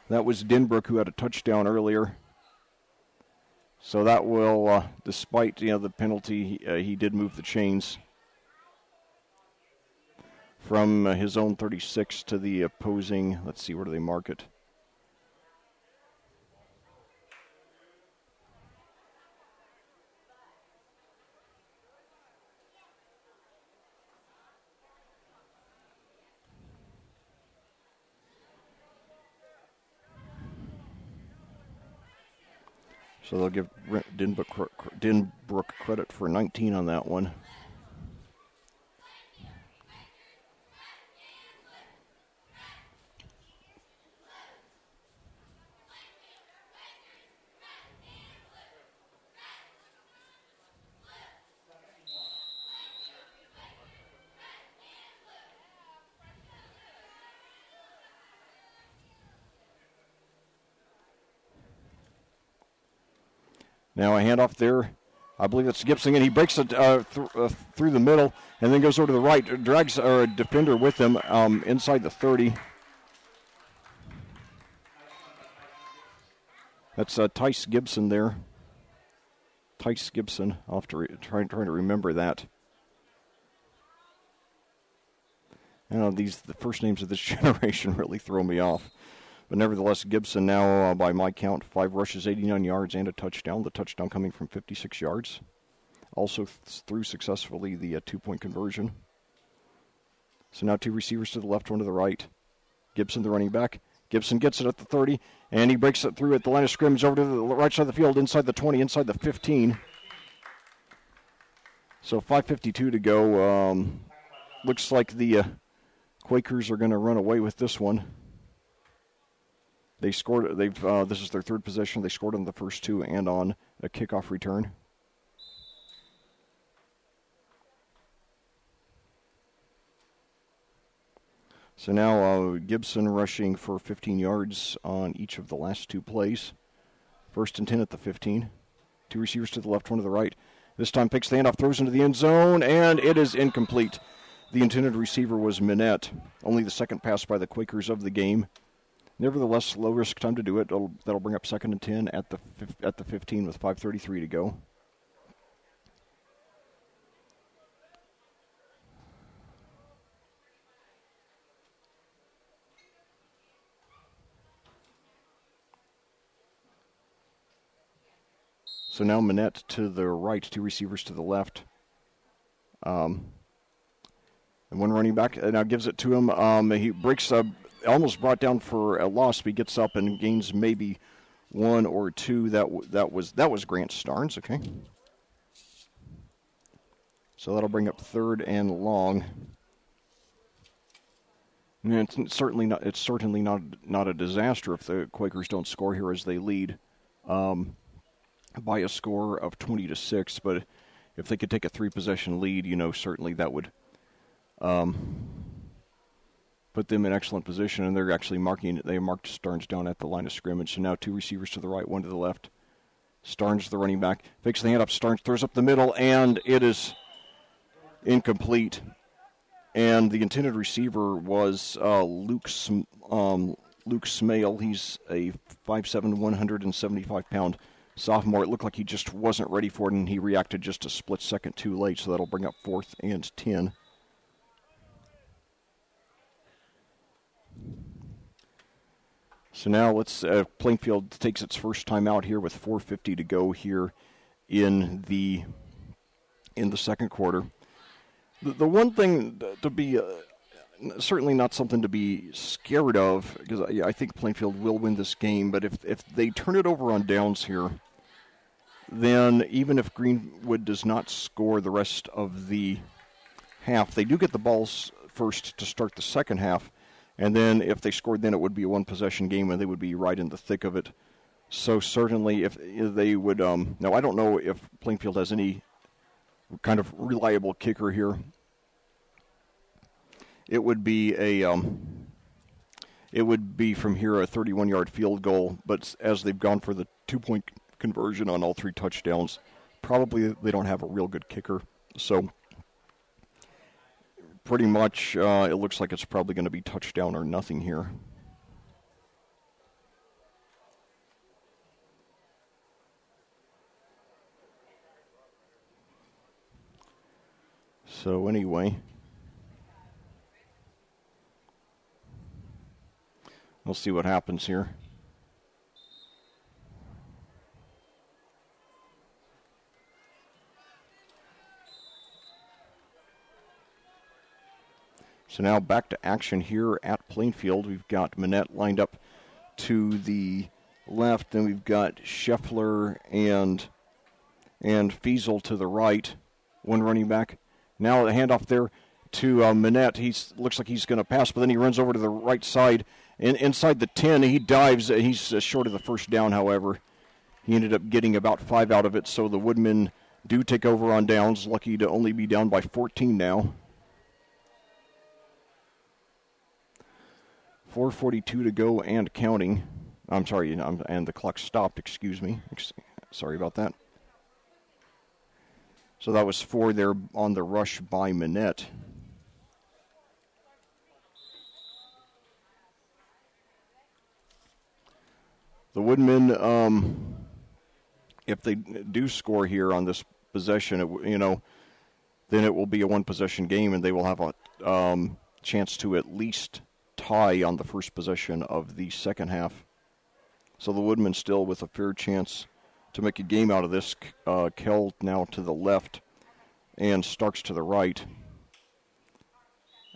That was Denbrook, who had a touchdown earlier. So that will, despite the penalty, he did move the chains from his own 36 to the opposing. Let's see, where do they mark it? So they'll give Denbrook credit for 19 on that one. Now a handoff there. I believe that's Gibson, and he breaks it through the middle and then goes over to the right, drags a defender with him inside the 30. That's Tice Gibson there. Tice Gibson. I'll have to trying to remember that. The first names of this generation really throw me off. But nevertheless, Gibson now, by my count, 5 rushes, 89 yards, and a touchdown. The touchdown coming from 56 yards. Also threw successfully the 2-point conversion. So now 2 receivers to the left, 1 to the right. Gibson, the running back. Gibson gets it at the 30, and he breaks it through at the line of scrimmage over to the right side of the field, inside the 20, inside the 15. So 5:52 to go. Looks like the Quakers are going to run away with this one. They scored. This is their 3rd possession. They scored on the first 2 and on a kickoff return. So now Gibson rushing for 15 yards on each of the last 2 plays. 1st and 10 at the 15. 2 receivers to the left, 1 to the right. This time picks the handoff, throws into the end zone, and it is incomplete. The intended receiver was Minette. Only the 2nd pass by the Quakers of the game. Nevertheless, low risk time to do it. That'll bring up 2nd and 10 at the 15 with 5:33 to go. So now Minette to the right, 2 receivers to the left. And 1 running back now gives it to him. He breaks almost brought down for a loss, but he gets up and gains maybe 1 or 2. That was Grant Starnes, okay. So that'll bring up 3rd and long. And it's certainly not a disaster if the Quakers don't score here as they lead by a score of 20-6. But if they could take a 3-possession lead, certainly that would put them in excellent position, and they're actually they marked Starnes down at the line of scrimmage. So now 2 receivers to the right, 1 to the left. Starnes, the running back, fakes the handoff. Starnes throws up the middle, and it is incomplete. And the intended receiver was Luke Smale. He's a 5'7", 175-pound sophomore. It looked like he just wasn't ready for it, and he reacted just a split second too late, so that'll bring up 4th and 10. So now let's Plainfield takes its first time out here with 4:50 to go here in the second quarter. The one thing to be certainly not something to be scared of, because I think Plainfield will win this game, but if they turn it over on downs here, then even if Greenwood does not score the rest of the half, they do get the balls first to start the second half, and then if they scored, then it would be a one-possession game, and they would be right in the thick of it. So certainly if they would, now I don't know if Plainfield has any kind of reliable kicker here. It would be from here a 31-yard field goal, but as they've gone for the 2-point conversion on all 3 touchdowns, probably they don't have a real good kicker. So pretty much it looks like it's probably going to be touchdown or nothing here. So anyway, we'll see what happens here. So now back to action here at Plainfield. We've got Manette lined up to the left, then we've got Scheffler and Fiesel to the right, one running back. Now the handoff there to Manette. He looks like he's going to pass, but then he runs over to the right side. Inside the 10, he dives. He's short of the first down, however. He ended up getting about 5 out of it, so the Woodmen do take over on downs, lucky to only be down by 14 now. 4:42 to go and counting. I'm sorry, and the clock stopped, excuse me. Sorry about that. So that was 4 there on the rush by Manette. The Woodmen, if they do score here on this possession, then it will be a one-possession game, and they will have a chance to at least tie on the first possession of the second half. So the Woodmen still with a fair chance to make a game out of this. Kell now to the left and Starks to the right.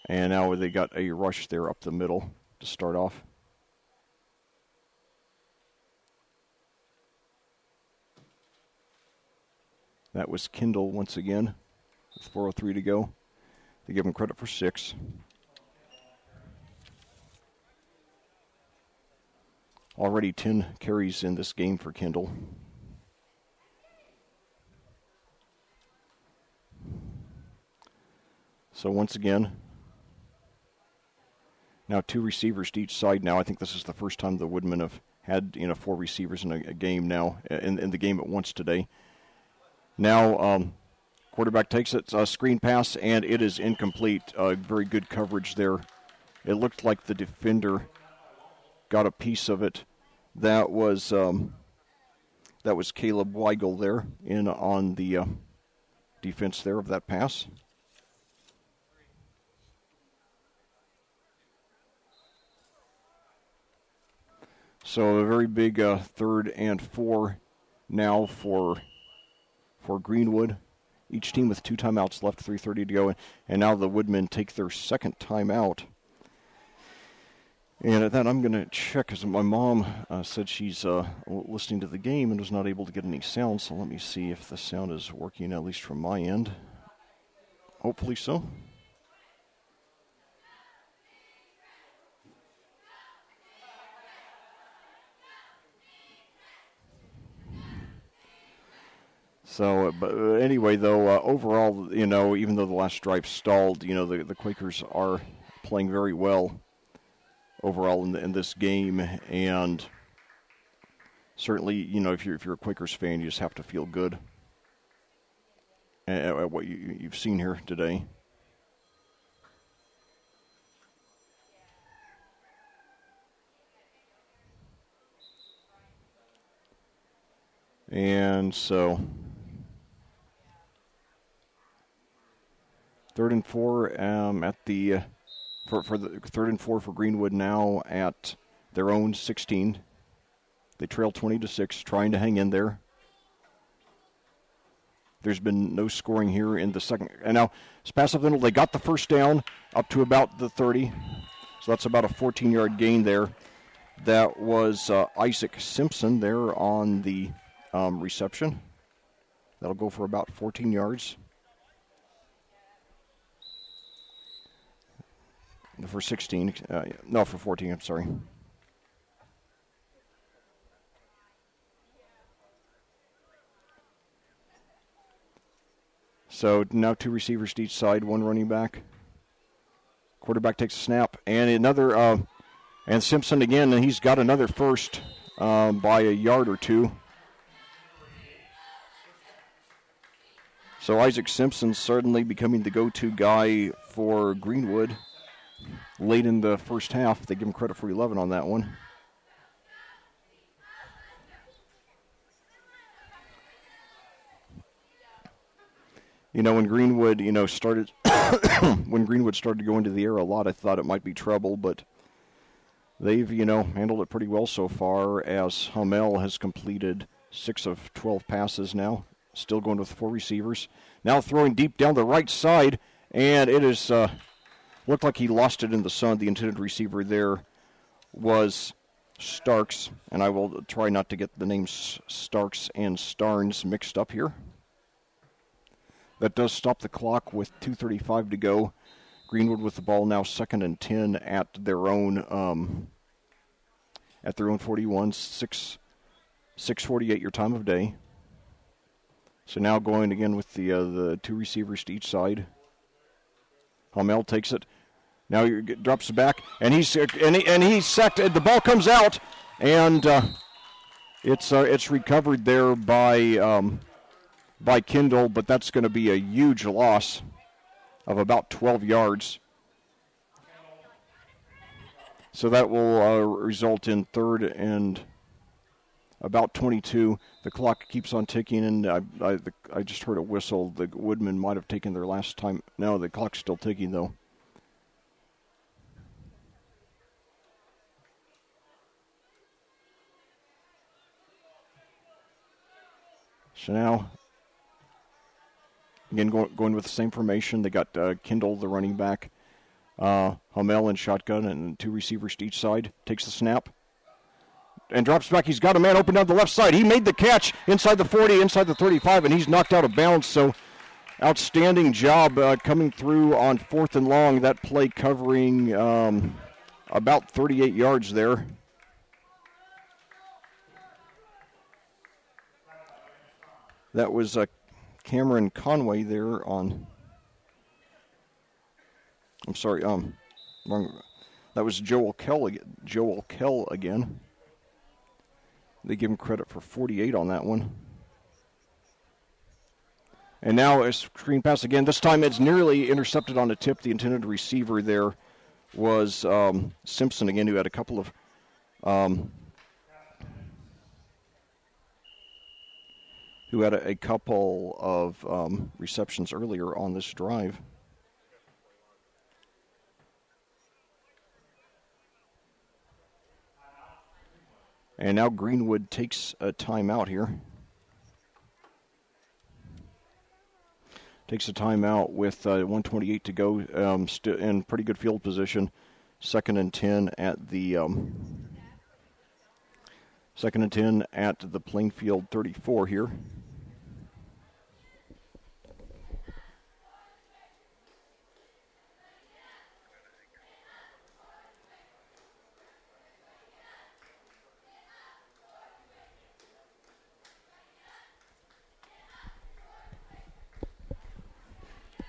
And now they got a rush there up the middle to start off. That was Kendall once again with 4:03 to go. They give him credit for 6. Already 10 carries in this game for Kendall. So once again, now 2 receivers to each side now. I think this is the first time the Woodmen have had 4 receivers in a game now, in the game at once today. Now quarterback takes it, a screen pass, and it is incomplete. Very good coverage there. It looked like the defender got a piece of it. That was Caleb Weigel there on the defense there of that pass. So a very big 3rd and 4 now for Greenwood. Each team with 2 timeouts left, 3:30 to go, and now the Woodmen take their second timeout. And at that, I'm going to check, because my mom said she's listening to the game and was not able to get any sound, so let me see if the sound is working, at least from my end. Hopefully so. So, but anyway, though, overall, even though the last drive stalled, the Quakers are playing very well. overall in this game, and certainly, if you're a Quakers fan, you just have to feel good at what you've seen here today. And so, 3rd and 4 at the for the 3rd and 4 for Greenwood now at their own 16. They trail 20-6, trying to hang in there. There's been no scoring here in the second. And now, it's passive interval. They got the first down up to about the 30. So that's about a 14-yard gain there. That was Isaac Simpson there on the reception. That'll go for about 14 yards. For 16. No, for 14, I'm sorry. So now 2 receivers to each side, 1 running back. Quarterback takes a snap, and another, and Simpson again, and he's got another first by a yard or 2. So Isaac Simpson certainly becoming the go-to guy for Greenwood late in the first half. They give him credit for 11 on that one. When Greenwood, started when Greenwood started to go into the air a lot, I thought it might be trouble, but they've, handled it pretty well so far, as Hamel has completed 6 of 12 passes now, still going with 4 receivers. Now throwing deep down the right side, and it is looked like he lost it in the sun. The intended receiver there was Starks, and I will try not to get the names Starks and Starnes mixed up here. That does stop the clock with 2:35 to go. Greenwood with the ball now 2nd and 10 at their own 41. 6:48 your time of day. So now going again with the 2 receivers to each side. Hamel takes it. Now he drops it back, and he's sacked. The ball comes out, and it's recovered there by Kendall, but that's going to be a huge loss of about 12 yards. So that will result in 3rd and about 22. The clock keeps on ticking, and I just heard a whistle. The Woodmen might have taken their last time. No, the clock's still ticking, though. So now, again, going with the same formation. They got Kendall, the running back, Hamel in shotgun, and 2 receivers to each side. Takes the snap and drops back. He's got a man open down the left side. He made the catch inside the 40, inside the 35, and he's knocked out of bounds. So outstanding job coming through on 4th and long. That play covering about 38 yards there. That was Cameron Conway there on. I'm sorry. Wrong. That was Joel Kell again. They give him credit for 48 on that one. And now a screen pass again. This time it's nearly intercepted on a tip. The intended receiver there was Simpson again, who had a couple of receptions earlier on this drive. And now Greenwood takes a timeout here. Takes a timeout with 1:28 to go, still in pretty good field position. 2nd and 10 at the 2nd and 10 at the Plainfield 34 here.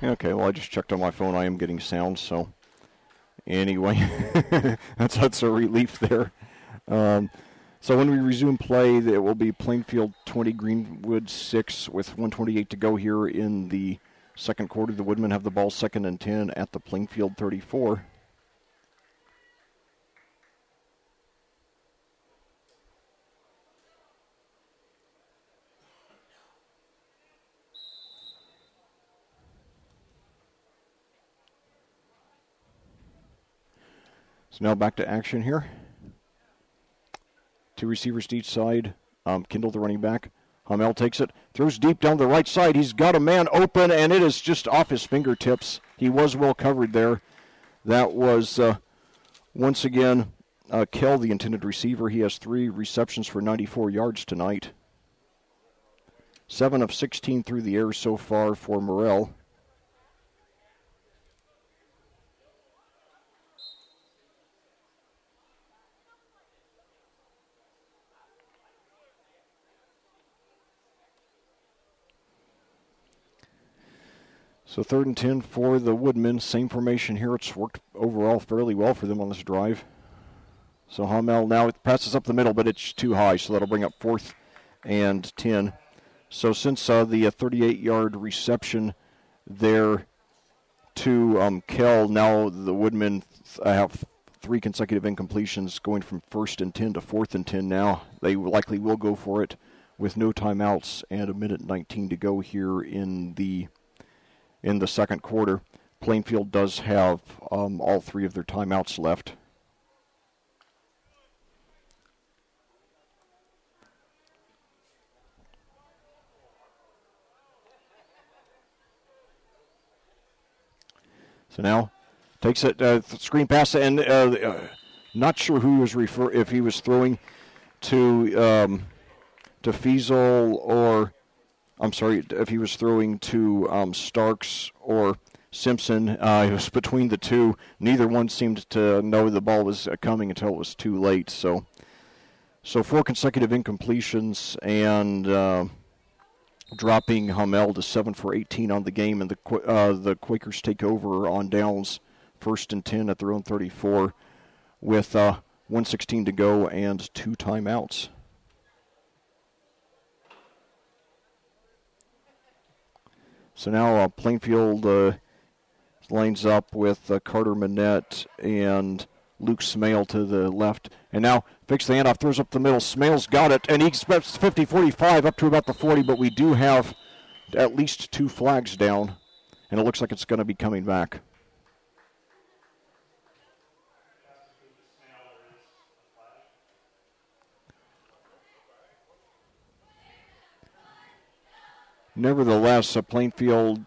Okay, well, I just checked on my phone. I am getting sound, so Anyway, that's a relief there. So when we resume play, it will be Plainfield 20, Greenwood 6 with 1:28 to go here in the second quarter. The Woodmen have the ball 2nd and 10 at the Plainfield 34. So now back to action here. 2 receivers to each side. Kindle, the running back. Hamel takes it, throws deep down the right side. He's got a man open, and it is just off his fingertips. He was well covered there. That was, once again, Kell, the intended receiver. He has 3 receptions for 94 yards tonight. 7 of 16 through the air so far for Morrell. So 3rd and 10 for the Woodmen. Same formation here. It's worked overall fairly well for them on this drive. So Hamel now passes up the middle, but it's too high, so that'll bring up 4th and 10. So since the 38-yard reception there to Kell, now the Woodmen have 3 consecutive incompletions going from 1st and 10 to 4th and 10 now. They likely will go for it with no timeouts and 1:19 to go here in the second quarter. Plainfield does have all 3 of their timeouts left. So now takes it, screen pass, and not sure who was if he was throwing to Fiesel or, I'm sorry, if he was throwing to Starks or Simpson. It was between the two. Neither one seemed to know the ball was coming until it was too late. So 4 consecutive incompletions and dropping Hamel to 7 for 18 on the game, and the Quakers take over on downs, 1st and 10 at their own 34, with 1:16 to go and 2 timeouts. So now Plainfield lines up with Carter Manette and Luke Smale to the left. And now fakes the handoff, throws up the middle. Smale's got it, and he expects 50-45 up to about the 40, but we do have at least 2 flags down, and it looks like it's going to be coming back. Nevertheless, Plainfield,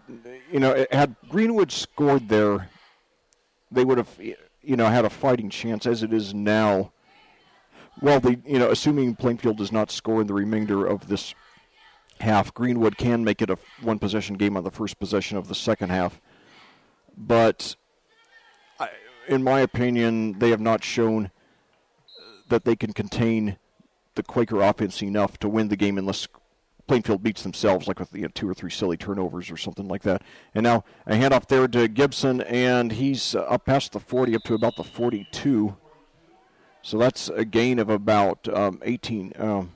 had Greenwood scored there, they would have, had a fighting chance. As it is now, well, assuming Plainfield does not score in the remainder of this half, Greenwood can make it a 1-possession game on the first possession of the second half. But in my opinion, they have not shown that they can contain the Quaker offense enough to win the game unless Plainfield beats themselves, like with 2 or 3 silly turnovers or something like that. And now a handoff there to Gibson, and he's up past the 40, up to about the 42. So that's a gain of about 18. And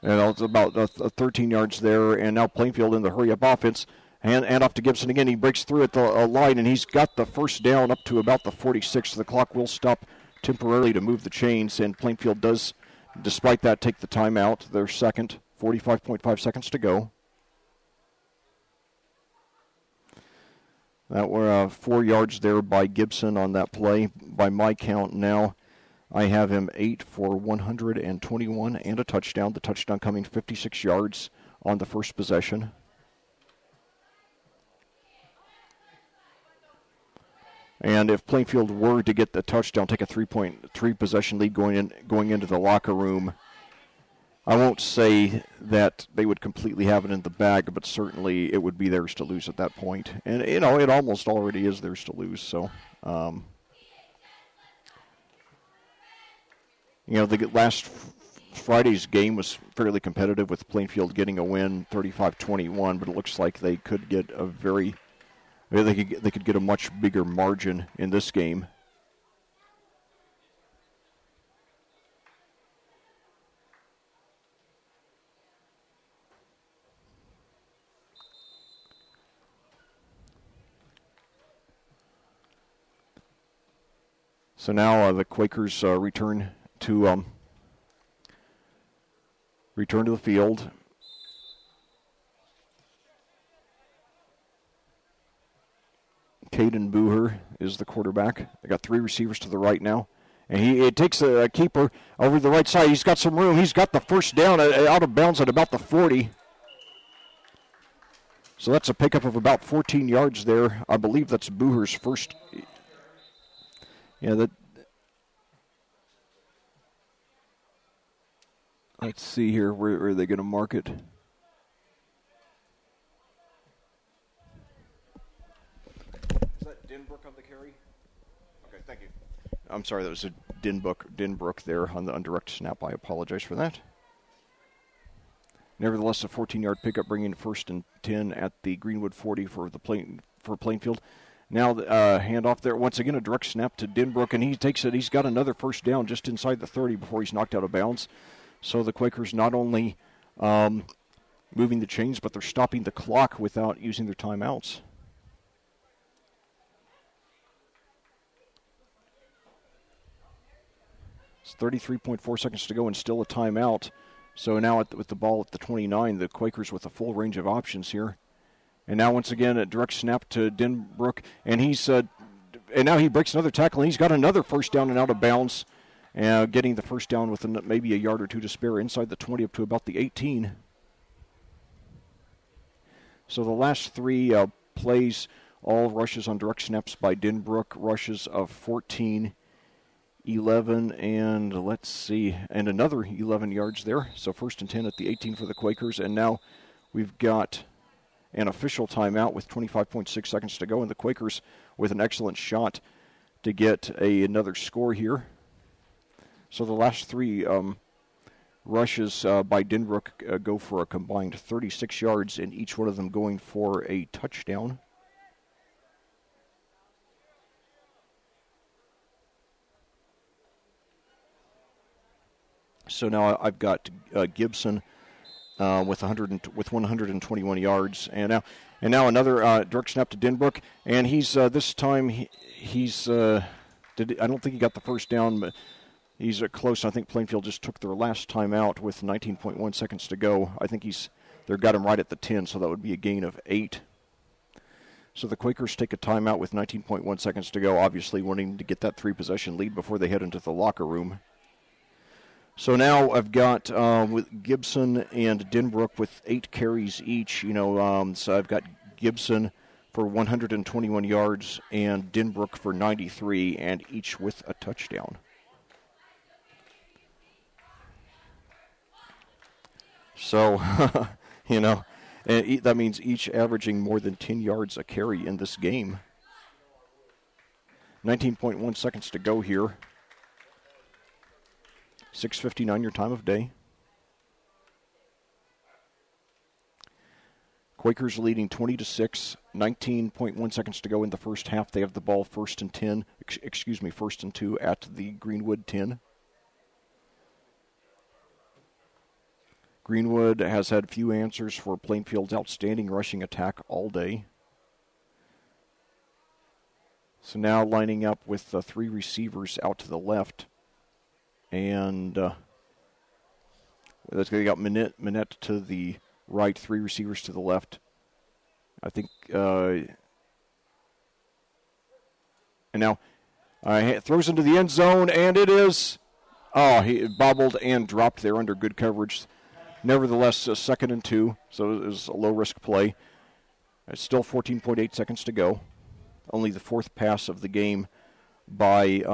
it's about 13 yards there. And now Plainfield in the hurry-up offense. Hand off to Gibson again. He breaks through at the line, and he's got the first down up to about the 46. The clock will stop temporarily to move the chains, and Plainfield does, despite that, take the timeout. Their second, 45.5 seconds to go. That were 4 yards there by Gibson on that play. By my count now, I have him 8 for 121 and a touchdown. The touchdown coming 56 yards on the first possession. And if Plainfield were to get the touchdown, take a 3-point possession lead going into the locker room, I won't say that they would completely have it in the bag, but certainly it would be theirs to lose at that point. And, it almost already is theirs to lose. So, the last Friday's game was fairly competitive with Plainfield getting a win, 35-21, but it looks like they could get a very They could get a much bigger margin in this game. So now the Quakers return to the field. Caden Booher is the quarterback. They got 3 receivers to the right now. And it takes a keeper over the right side. He's got some room. He's got the first down out of bounds at about the 40. So that's a pickup of about 14 yards there. I believe that's Booher's first. Yeah, let's see here. Where are they going to mark it? Is that Denbrook on the carry? Okay, thank you. I'm sorry, that was a Denbrook there on the undirect snap. I apologize for that. Nevertheless, a 14-yard pickup, bringing first and 10 at the Greenwood 40 for Plainfield. Now handoff there. Once again, a direct snap to Denbrook, and he takes it. He's got another first down just inside the 30 before he's knocked out of bounds. So the Quakers not only moving the chains, but they're stopping the clock without using their timeouts. It's 33.4 seconds to go and still a timeout. So now with the ball at the 29, the Quakers with a full range of options here. And now once again a direct snap to Denbrook, and now he breaks another tackle, and he's got another first down and out of bounds, getting the first down with maybe a yard or two to spare inside the 20 up to about the 18. So the last 3 plays, all rushes on direct snaps by Denbrook, rushes of 14, 11, and let's see, and another 11 yards there. So first and 10 at the 18 for the Quakers, and now we've got an official timeout with 25.6 seconds to go, and the Quakers with an excellent shot to get another score here. So the last 3 rushes by Denbrook go for a combined 36 yards, and each one of them going for a touchdown. So now I've got Gibson with 121 yards, and now another direct snap to Denbrook, and he's this time he's I don't think he got the first down, but he's close. I think Plainfield just took their last time out with 19.1 seconds to go. I think they got him right at the 10, so that would be a gain of 8. So the Quakers take a timeout with 19.1 seconds to go, obviously wanting to get that 3-possession lead before they head into the locker room. So now I've got with Gibson and Denbrook with 8 carries each. So I've got Gibson for 121 yards and Denbrook for 93, and each with a touchdown. So, and that means each averaging more than 10 yards a carry in this game. 19.1 seconds to go here. 6:59 your time of day. Quakers leading 20-6, 19.1 seconds to go in the first half. They have the ball first and 2 at the Greenwood 10. Greenwood has had few answers for Plainfield's outstanding rushing attack all day. So now lining up with 3 receivers out to the left. And they got Minette to the right, 3 receivers to the left. I think, and now throws into the end zone, and it is, he bobbled and dropped there under good coverage. Nevertheless, 2nd and 2, so it was a low-risk play. It's still 14.8 seconds to go. Only the 4th pass of the game by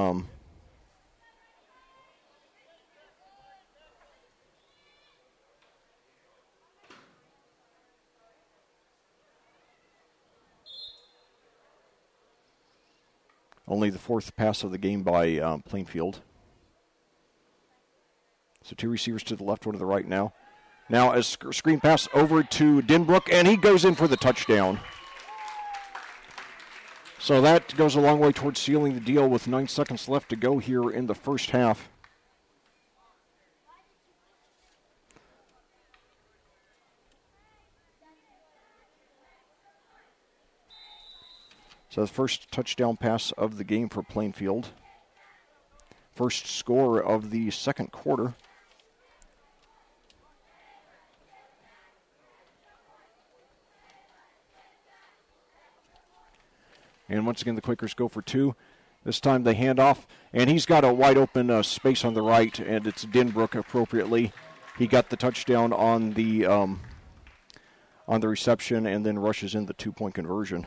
Plainfield. So 2 receivers to the left, 1 to the right now. Now a screen pass over to Denbrook, and he goes in for the touchdown. So that goes a long way towards sealing the deal with 9 seconds left to go here in the first half. So the first touchdown pass of the game for Plainfield. First score of the second quarter. And once again, the Quakers go for 2. This time they hand off, and he's got a wide open space on the right, and it's Denbrook appropriately. He got the touchdown on the reception, and then rushes in the 2-point conversion.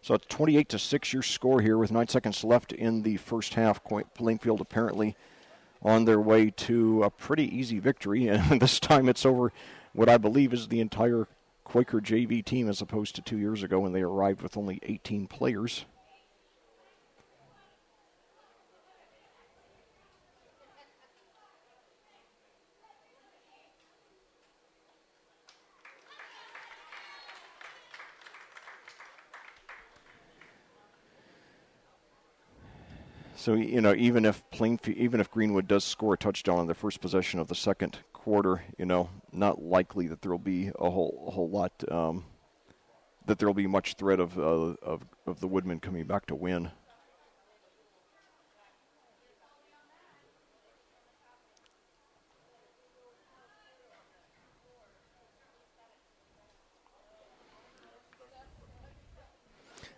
So it's 28-6 your score here with 9 seconds left in the first half. Plainfield apparently on their way to a pretty easy victory, and this time it's over what I believe is the entire Quaker JV team as opposed to 2 years ago when they arrived with only 18 players. So, even if Greenwood does score a touchdown on the first possession of the second quarter, not likely that there will be a whole lot, that there will be much threat of the Woodmen coming back to win.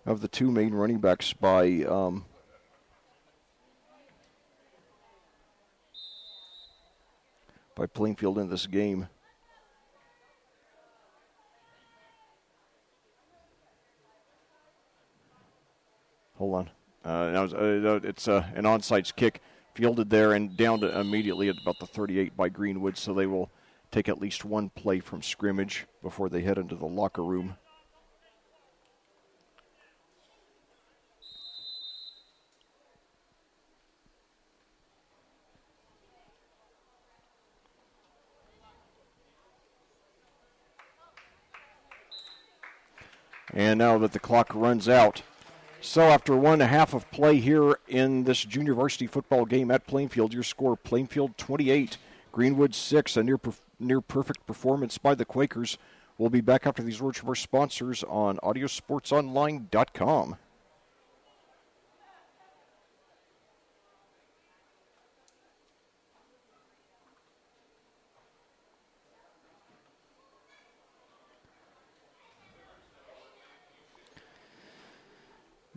Of the two main running backs by Plainfield in this game. Hold on. It's an onside kick fielded there and down to immediately at about the 38 by Greenwood, so they will take at least one play from scrimmage before they head into the locker room. And now that the clock runs out. So after 1.5 of play here in this junior varsity football game at Plainfield, your score Plainfield 28, Greenwood 6, a near perfect performance by the Quakers. We'll be back after these words from our sponsors on audiosportsonline.com.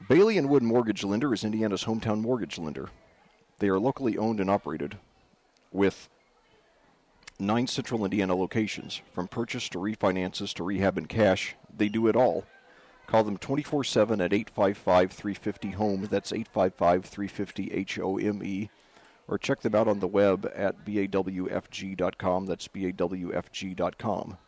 Bailey & Wood Mortgage Lender is Indiana's hometown mortgage lender. They are locally owned and operated with 9 central Indiana locations. From purchase to refinances to rehab and cash, they do it all. Call them 24/7 at 855-350-HOME. That's 855-350-HOME. Or check them out on the web at bawfg.com. That's bawfg.com.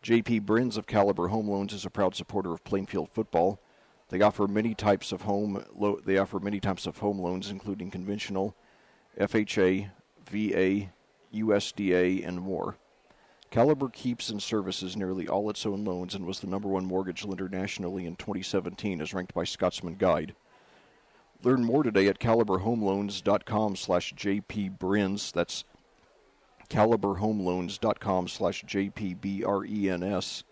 J.P. Brins of Caliber Home Loans is a proud supporter of Plainfield football. They offer many types of home loans, including conventional, FHA, VA, USDA, and more. Caliber keeps and services nearly all its own loans and was the #1 mortgage lender nationally in 2017, as ranked by Scotsman Guide. Learn more today at caliberhomeloans.com/JPBrins. That's caliberhomeloans.com/JPBRENS.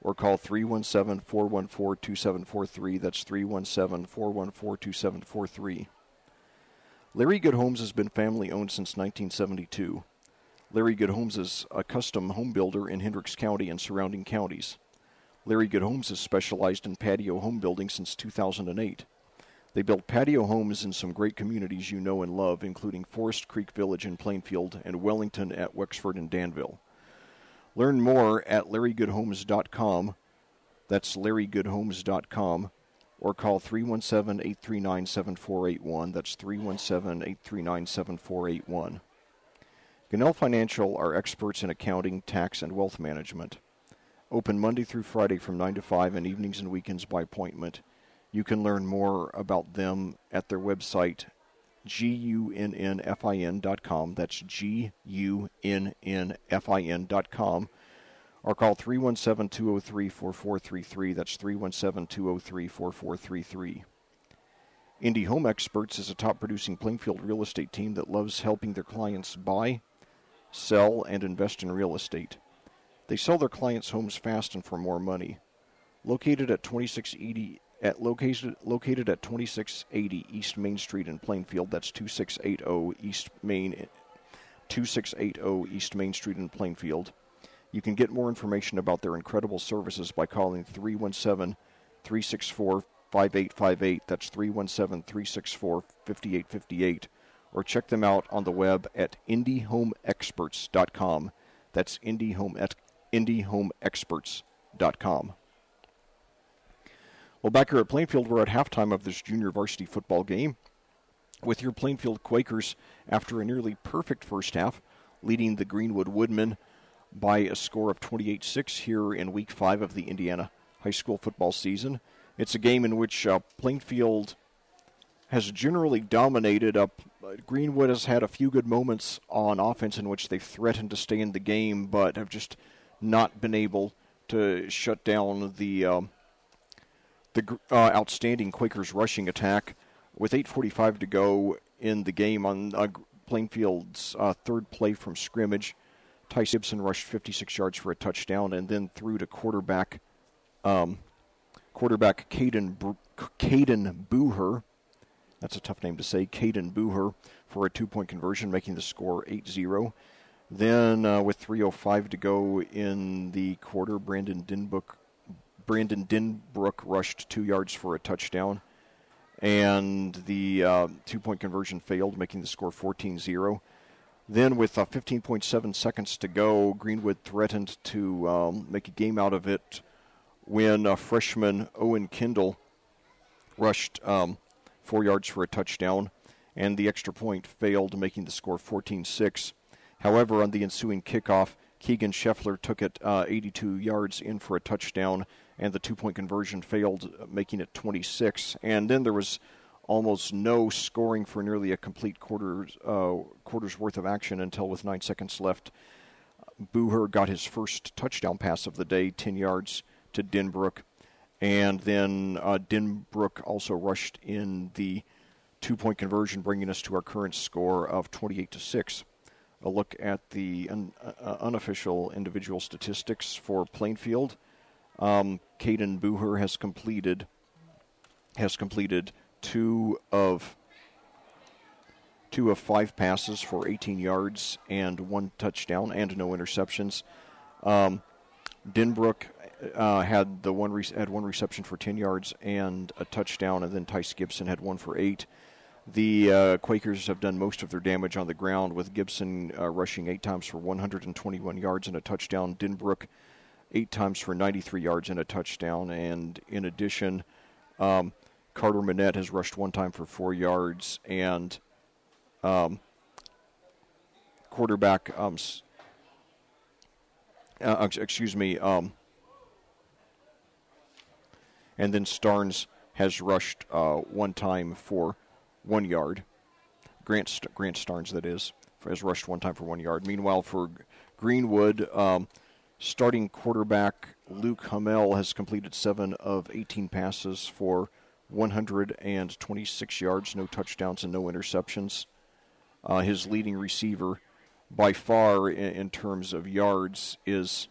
Or call 317-414-2743. That's 317-414-2743. Larry Good Homes has been family-owned since 1972. Larry Good Homes is a custom home builder in Hendricks County and surrounding counties. Larry Good Homes has specialized in patio home building since 2008. They build patio homes in some great communities you know and love, including Forest Creek Village in Plainfield and Wellington at Wexford and Danville. Learn more at LarryGoodHomes.com. That's LarryGoodHomes.com. Or call 317-839-7481. That's 317-839-7481. Gunnell Financial are experts in accounting, tax, and wealth management. Open Monday through Friday from 9 to 5 and evenings and weekends by appointment. You can learn more about them at their website GUNNFIN.com. That's GUNNFIN.com. Or call 317-203-4433. That's 317-203-4433. Indie Home Experts is a top-producing Plainfield real estate team that loves helping their clients buy, sell, and invest in real estate. They sell their clients' homes fast and for more money. Located at 2680 East Main Street in Plainfield. That's 2680 East Main Street in Plainfield. You can get more information about their incredible services by calling 317-364-5858. That's 317-364-5858. Or check them out on the web at indiehomeexperts.com. That's indiehomeexperts.com. Well, back here at Plainfield, we're at halftime of this junior varsity football game with your Plainfield Quakers, after a nearly perfect first half, leading the Greenwood Woodmen by a score of 28-6 here in Week 5 of the Indiana high school football season. It's a game in which Plainfield has generally dominated. Greenwood has had a few good moments on offense in which they've threatened to stay in the game, but have just not been able to shut down the outstanding Quakers rushing attack. With 8:45 to go in the game on Plainfield's third play from scrimmage, Tice Gibson rushed 56 yards for a touchdown and then threw to quarterback Caden Booher. That's a tough name to say, Caden Booher, for a 2-point conversion, making the score 8-0. Then with 3:05 to go in the quarter, Brandon Denbrook rushed 2 yards for a touchdown, and the 2-point conversion failed, making the score 14-0. Then with 15.7 seconds to go, Greenwood threatened to make a game out of it when freshman Owen Kendall rushed 4 yards for a touchdown, and the extra point failed, making the score 14-6. However, on the ensuing kickoff, Keegan Scheffler took it 82 yards in for a touchdown, and the 2-point conversion failed, making it 26. And then there was almost no scoring for nearly a complete quarter's worth of action until, with 9 seconds left, Booher got his first touchdown pass of the day, 10 yards to Denbrook. And then Denbrook also rushed in the 2-point conversion, bringing us to our current score of 28-6. A look at the unofficial individual statistics for Plainfield. Caden Booher has completed 2 of 5 passes for 18 yards and 1 touchdown and no interceptions. Denbrook had one reception for 10 yards and a touchdown, and then Tice Gibson had 1 for 8. The Quakers have done most of their damage on the ground, with Gibson rushing 8 times for 121 yards and a touchdown. Denbrook 8 times for 93 yards and a touchdown. And in addition, Carter Manette has rushed 1 time for 4 yards, and quarterback, and then Starnes has rushed 1 time for 1 yard. Grant Starnes, that is, has rushed 1 time for 1 yard. Meanwhile, for Greenwood, starting quarterback Luke Hummel has completed 7 of 18 passes for 126 yards, no touchdowns and no interceptions. His leading receiver, by far in terms of yards, is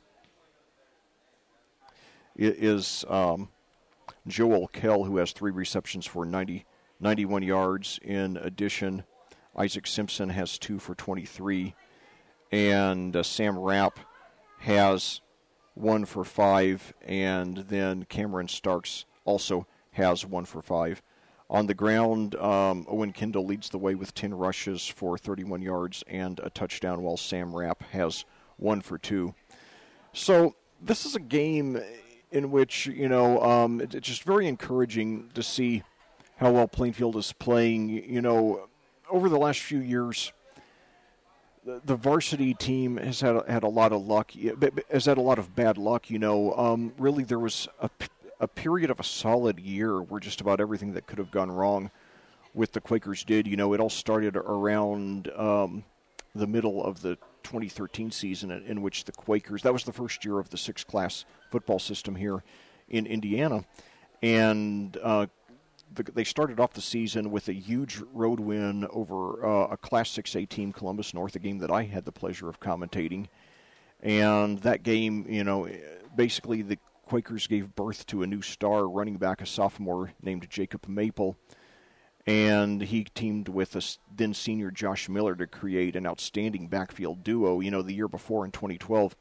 Joel Kell, who has 3 receptions for 91 yards. In addition, Isaac Simpson has 2 for 23, and Sam Rapp has 1 for 5, and then Cameron Starks also has 1 for 5. On the ground, Owen Kendall leads the way with 10 rushes for 31 yards and a touchdown, while Sam Rapp has 1 for 2. So this is a game in which, it's just very encouraging to see how well Plainfield is playing. Over the last few years, the varsity team has had a lot of luck, has had a lot of bad luck. Really there was a period of a solid year where just about everything that could have gone wrong with the Quakers did. It all started around the middle of the 2013 season, in which the Quakers, that was the first year of the 6-class football system here in Indiana, and they started off the season with a huge road win over a Class 6A team, Columbus North, a game that I had the pleasure of commentating. And that game, basically the Quakers gave birth to a new star running back, a sophomore named Jacob Maple. And he teamed with then senior Josh Miller to create an outstanding backfield duo. The year before in 2012,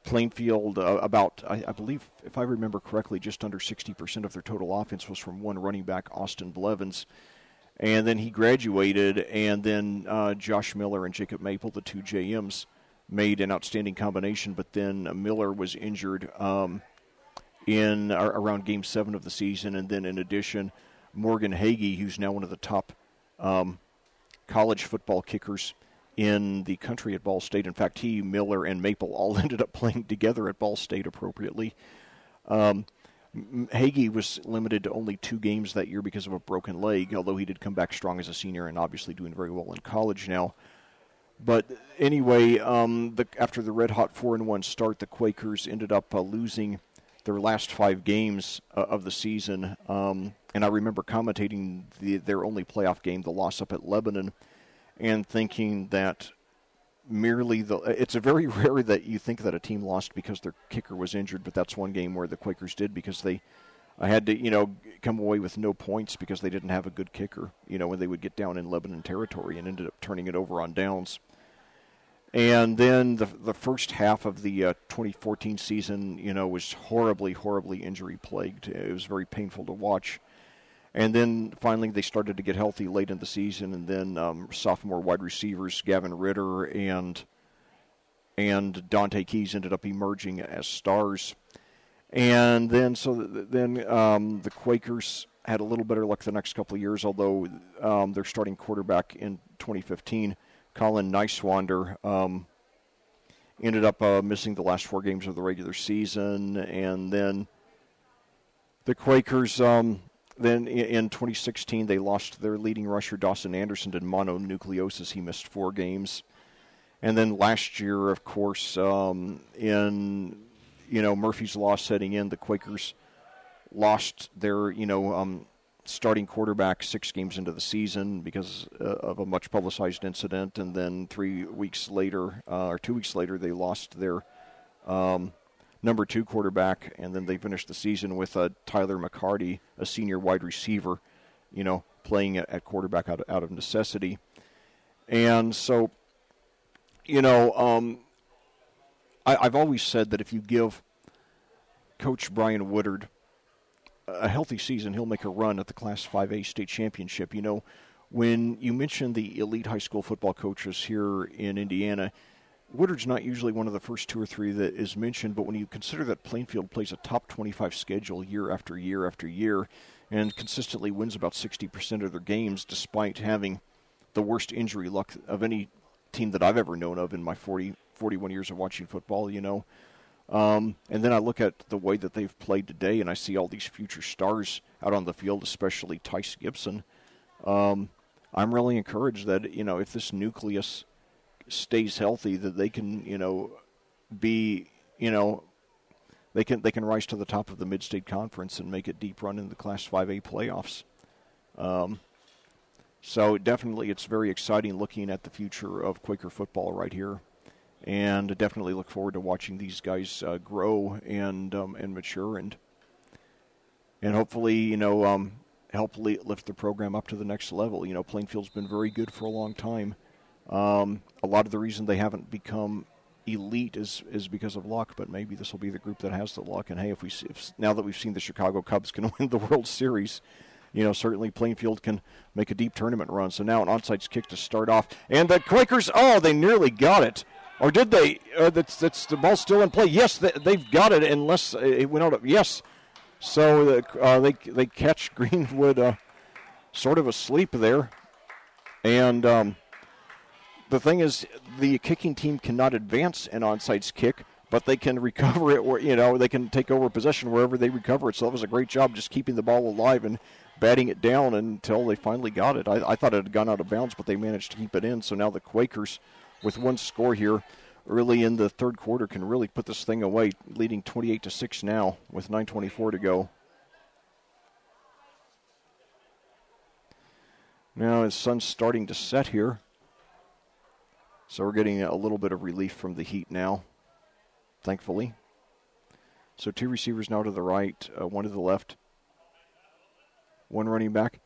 Plainfield, I believe, if I remember correctly, just under 60% of their total offense was from one running back, Austin Blevins. And then he graduated, and then Josh Miller and Jacob Maple, the two JMs, made an outstanding combination. But then Miller was injured in around Game 7 of the season. And then in addition, Morgan Hagee, who's now one of the top college football kickers in the country at Ball State. In fact, he, Miller, and Maple all ended up playing together at Ball State appropriately. Hagee was limited to only 2 games that year because of a broken leg, although he did come back strong as a senior and obviously doing very well in college now. But anyway, after the red-hot 4-1 start, the Quakers ended up losing their last 5 games of the season. And I remember commentating their only playoff game, the loss up at Lebanon, and thinking that it's a very rare that you think that a team lost because their kicker was injured, but that's one game where the Quakers did, because I had to, come away with no points because they didn't have a good kicker, when they would get down in Lebanon territory, and ended up turning it over on downs. And then the first half of the 2014 season, was horribly, horribly injury-plagued. It was very painful to watch. And then finally they started to get healthy late in the season, and then sophomore wide receivers Gavin Ritter and Dante Keys ended up emerging as stars. And then the Quakers had a little better luck the next couple of years, although their starting quarterback in 2015, Colin Niswander, ended up missing the last 4 games of the regular season. And then the Quakers... Then in 2016, they lost their leading rusher, Dawson Anderson, to mononucleosis. He missed 4 games. And then last year, of course, in Murphy's Law setting in, the Quakers lost their starting quarterback 6 games into the season because of a much publicized incident. And then 2 weeks later, they lost their number 2 quarterback, and then they finished the season with Tyler McCarty, a senior wide receiver, playing at quarterback out of necessity. And so, I've always said that if you give Coach Brian Woodard a healthy season, he'll make a run at the Class 5A state championship. When you mention the elite high school football coaches here in Indiana, Woodard's not usually one of the first 2 or 3 that is mentioned, but when you consider that Plainfield plays a top 25 schedule year after year after year and consistently wins about 60% of their games despite having the worst injury luck of any team that I've ever known of in my 41 years of watching football, and then I look at the way that they've played today and I see all these future stars out on the field, especially Tice Gibson. I'm really encouraged that, if this nucleus stays healthy, that they can, be, they can rise to the top of the Mid-State Conference and make a deep run in the Class 5A playoffs. So definitely it's very exciting looking at the future of Quaker football right here, and definitely look forward to watching these guys grow and mature and hopefully, help lift the program up to the next level. Plainfield's been very good for a long time. A lot of the reason they haven't become elite is because of luck, but maybe this will be the group that has the luck. And hey, if now that we've seen the Chicago Cubs can win the World Series, certainly Plainfield can make a deep tournament run. So now an onside kick to start off, and the Quakers, they nearly got it, or did they? That's the ball still in play. Yes, they've got it, unless it went out. Yes, so they catch Greenwood sort of asleep there, and. The thing is, the kicking team cannot advance an onside kick, but they can recover it, or they can take over possession wherever they recover it. So that was a great job just keeping the ball alive and batting it down until they finally got it. I thought it had gone out of bounds, but they managed to keep it in. So now the Quakers, with one score here early in the third quarter, can really put this thing away, leading 28-6 now with 9:24 to go. Now the sun's starting to set here, so we're getting a little bit of relief from the heat now, thankfully. So two receivers now to the right, one to the left. One running back.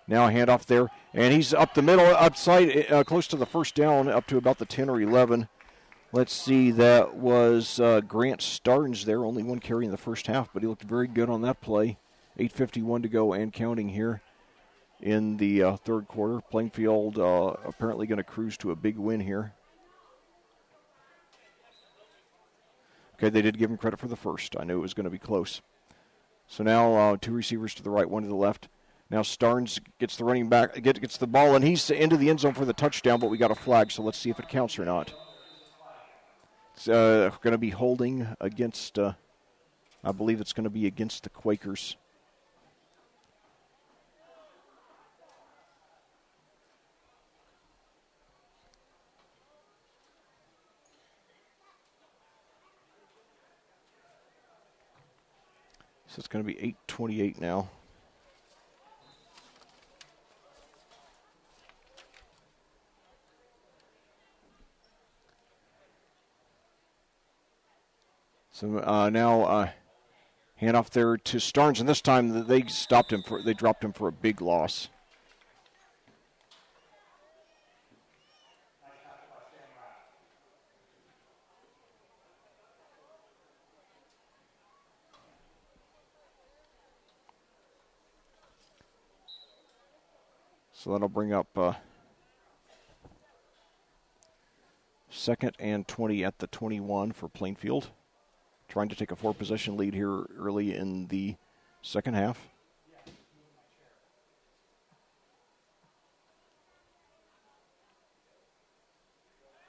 Now a handoff there, and he's up the middle, upside, close to the first down, up to about the 10 or 11. Let's see, that was Grant Starnes there, only one carry in the first half, but he looked very good on that play. 8:51 to go and counting here in the third quarter. Plainfield apparently going to cruise to a big win here. Okay, they did give him credit for the first. I knew it was going to be close. So now two receivers to the right, one to the left. Now Starnes gets the running back, gets the ball, and he's into the end zone for the touchdown, but we got a flag, so let's see if it counts or not. It's going to be holding against, I believe it's going to be against the Quakers. So it's going to be 8:28 now. So now handoff there to Starnes, and this time they dropped him for a big loss. So that'll bring up second and 20 at the 21 for Plainfield. Trying to take a 4-possession lead here early in the second half.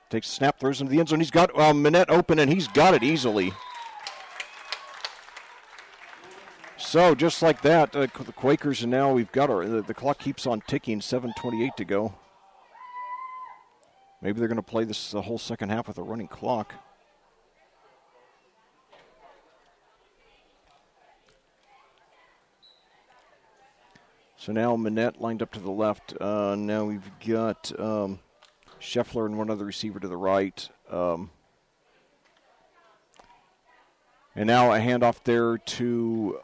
Takes a snap, throws into the end zone. He's got Minette open, and he's got it easily. So just like that, the Quakers, and now we've got the clock keeps on ticking, 7:28 to go. Maybe they're going to play this the whole second half with a running clock. So now Minette lined up to the left. Now we've got Scheffler and one other receiver to the right. And now a handoff there to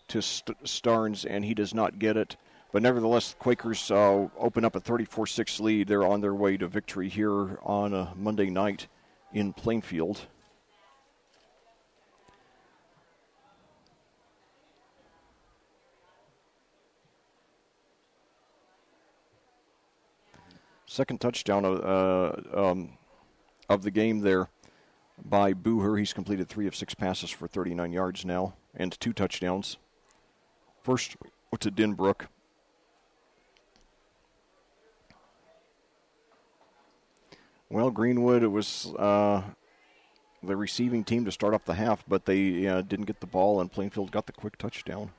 Starnes, and he does not get it. But nevertheless, Quakers open up a 34-6 lead. They're on their way to victory here on a Monday night in Plainfield. Second touchdown of the game there by Booher. He's completed 3 of 6 passes for 39 yards now and 2 touchdowns. First to Denbrook. Well, Greenwood, it was the receiving team to start off the half, but they didn't get the ball, and Plainfield got the quick touchdown.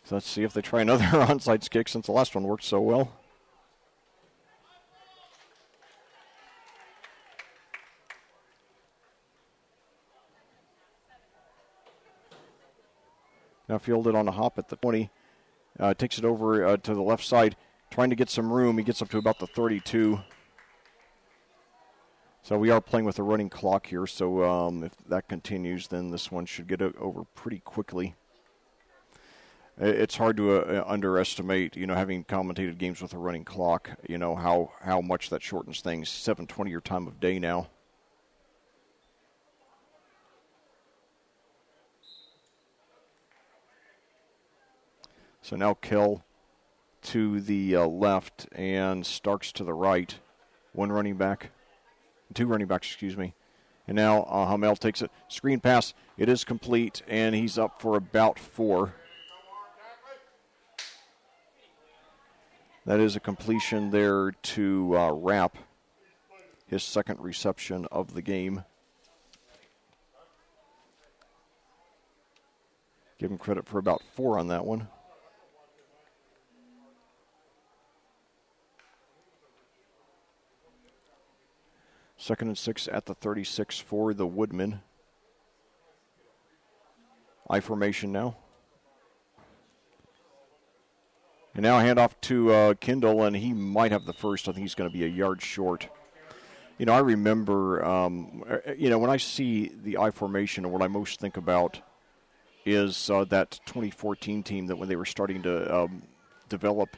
So let's see if they try another onside kick since the last one worked so well. Now fielded on a hop at the 20. Takes it over to the left side, trying to get some room. He gets up to about the 32. So we are playing with a running clock here, so if that continues, then this one should get over pretty quickly. It's hard to underestimate, having commentated games with a running clock, how much that shortens things. 7:20 your time of day now. So now Kell to the left and Starks to the right. Two running backs, And now Hamel takes it. Screen pass. It is complete, and he's up for about 4. That is a completion there to Rapp, his second reception of the game. Give him credit for about 4 on that one. Second and 6 at the 36 for the Woodmen. I formation now. And now hand off to Kindle, and he might have the first. I think he's going to be a yard short. You know, I remember, when I see the I formation, what I most think about is that 2014 team that when they were starting to develop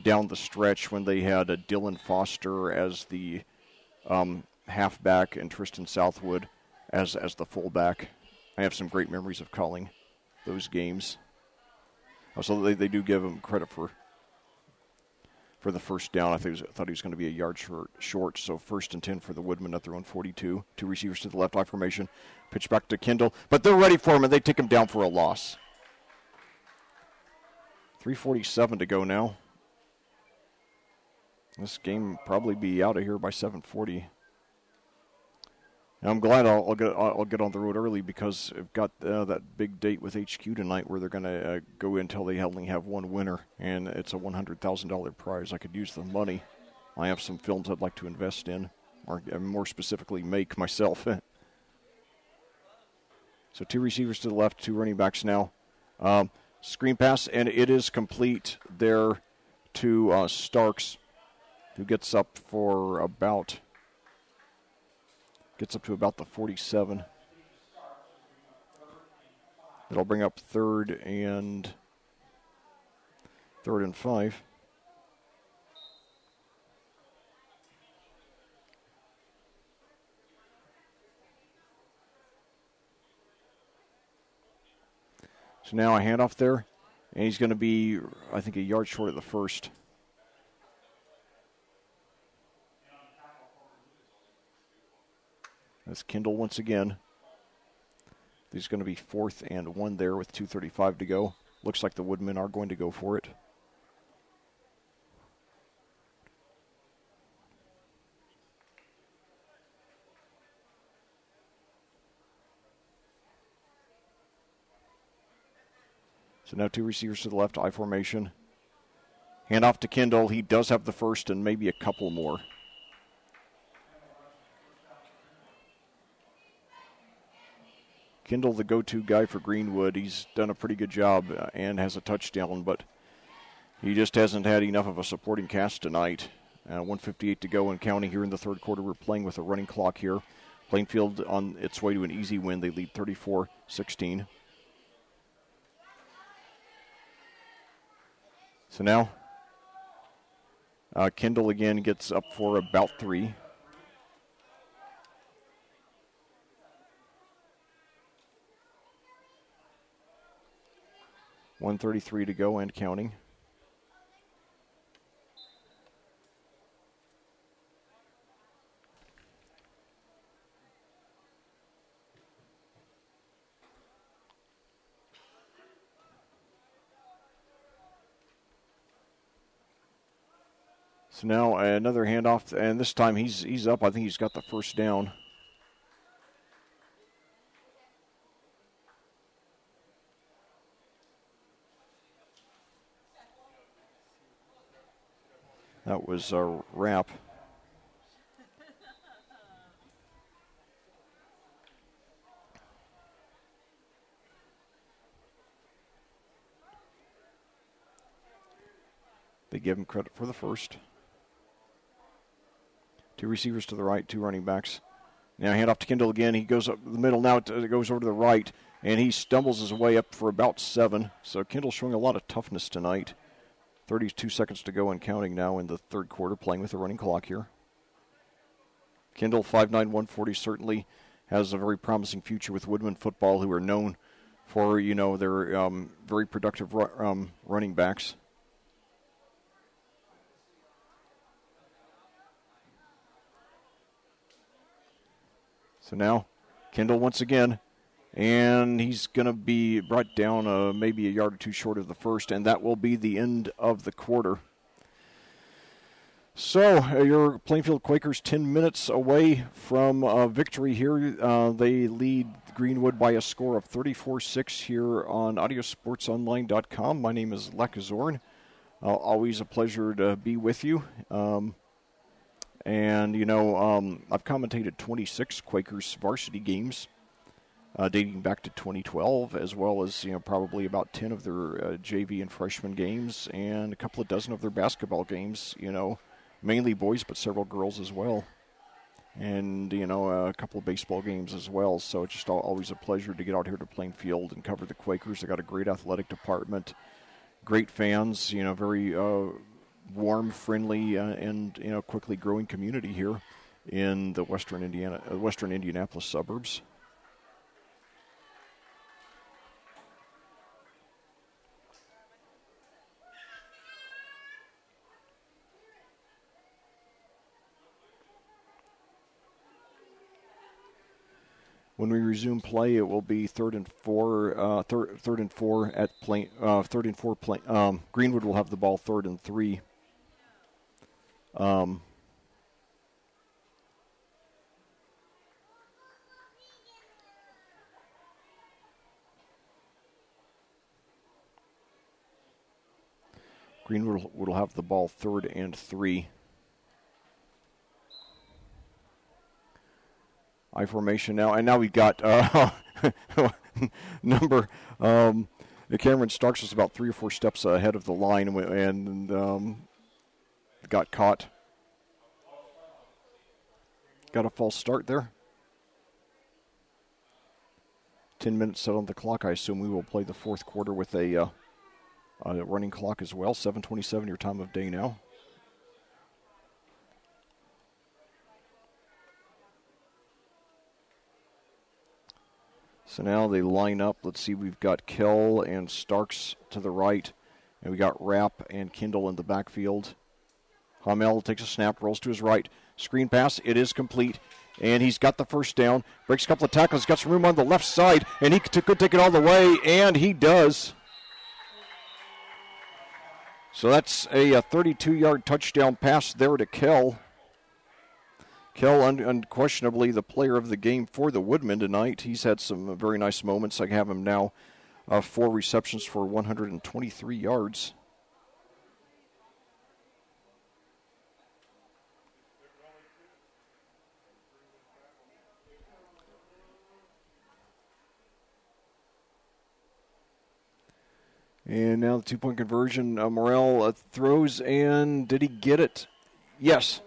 down the stretch, when they had Dylan Foster as the halfback and Tristan Southwood as the fullback. I have some great memories of calling those games. So they do give him credit for the first down. I thought he was going to be a yard short. So 1st and 10 for the Woodmen at their own 42. 2 receivers to the left, I formation. Pitch back to Kindle, but they're ready for him, and they take him down for a loss. 3:47 to go now. This game probably be out of here by 7:40. I'm glad I'll get on the road early because I've got that big date with HQ tonight where they're going to go until they only have one winner, and it's a $100,000 prize. I could use the money. I have some films I'd like to invest in, or more specifically make myself. So 2 receivers to the left, 2 running backs now. Screen pass, and it is complete there to Starks, who gets up to about the 47. It'll bring up third and 5. So now a handoff there, and he's going to be, I think, a yard short of the first. That's Kindle once again. There's going to be 4th and 1 there with 2:35 to go. Looks like the Woodmen are going to go for it. So now 2 receivers to the left, I formation. Hand off to Kindle. He does have the first and maybe a couple more. Kindle, the go-to guy for Greenwood. He's done a pretty good job and has a touchdown, but he just hasn't had enough of a supporting cast tonight. 1:58 to go and counting here in the third quarter. We're playing with a running clock here. Plainfield on its way to an easy win. They lead 34-16. So now, Kindle again gets up for about 3. $133 to go and counting. So now another handoff, and this time he's up. I think he's got the first down. That was a wrap. They give him credit for the first. 2 receivers to the right, 2 running backs. Now hand off to Kindle again. He goes up the middle. Now it goes over to the right, and he stumbles his way up for about 7. So Kindle showing a lot of toughness tonight. 32 seconds to go and counting now in the third quarter, playing with the running clock here. Kindle, 5'9", 140, certainly has a very promising future with Woodmen football, who are known for, their very productive running backs. So now, Kindle once again, and he's going to be brought down maybe a yard or 2 short of the first, and that will be the end of the quarter. So, your Plainfield Quakers 10 minutes away from victory here. They lead Greenwood by a score of 34-6 here on audiosportsonline.com. My name is Lec Zorn. Always a pleasure to be with you. I've commentated 26 Quakers varsity games dating back to 2012, as well as, probably about 10 of their JV and freshman games and a couple of dozen of their basketball games, mainly boys, but several girls as well. And, a couple of baseball games as well. So it's just always a pleasure to get out here to Plainfield and cover the Quakers. They got a great athletic department, great fans, very warm, friendly, and, quickly growing community here in the western Indianapolis suburbs. When we resume play, it will be third and four at Greenwood will have the ball 3rd and 3. Greenwood will have the ball 3rd and 3. I formation now, and now we've got Cameron Starks was about 3 or 4 steps ahead of the line and got caught. Got a false start there. 10 minutes set on the clock. I assume we will play the 4th quarter with a running clock as well. 7:27 your time of day now. So now they line up. Let's see, we've got Kell and Starks to the right. And we got Rapp and Kindle in the backfield. Hamel takes a snap, rolls to his right. Screen pass, it is complete. And he's got the first down. Breaks a couple of tackles, got some room on the left side. And he could take it all the way, and he does. So that's a 32-yard touchdown pass there to Kell. Kell, unquestionably the player of the game for the Woodmen tonight. He's had some very nice moments. I have him now 4 receptions for 123 yards. And now the 2-point conversion. Morrell throws, and did he get it? Yes.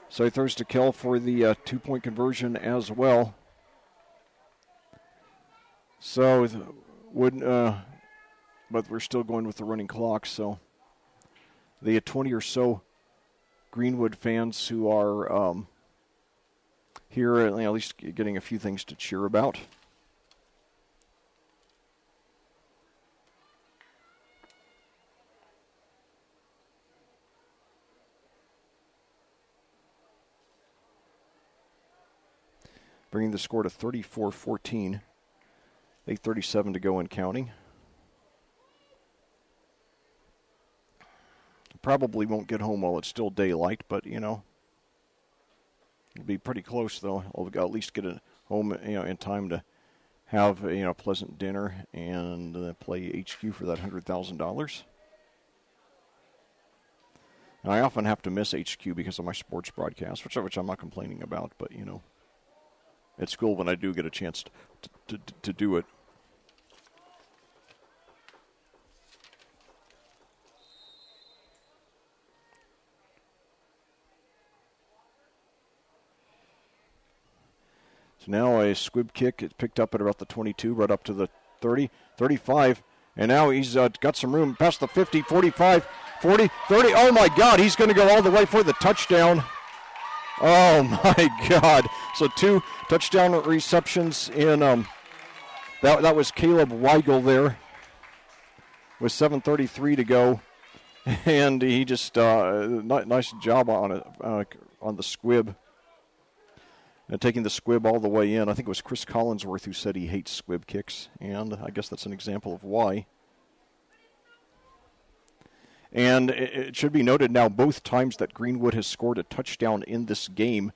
So he throws to Kell for the 2-point conversion as well. So, but we're still going with the running clock. So the 20 or so Greenwood fans who are here, at least getting a few things to cheer about. Bringing the score to 34-14. 8:37 to go and counting. Probably won't get home while it's still daylight, but, it'll be pretty close, though. I'll at least get it home, in time to have, a pleasant dinner and play HQ for that $100,000. Now, I often have to miss HQ because of my sports broadcast, which I'm not complaining about, but, it's cool when I do get a chance to do it. So now a squib kick. It's picked up at about the 22, right up to the 30, 35. And now he's got some room past the 50, 45, 40, 30. Oh, my God, he's going to go all the way for the touchdown. Oh, my God. So 2 touchdown receptions in that was Caleb Weigel there with 7:33 to go. And he just, nice job on the squib. And taking the squib all the way in. I think it was Chris Collinsworth who said he hates squib kicks, and I guess that's an example of why. And it should be noted now, both times that Greenwood has scored a touchdown in this game,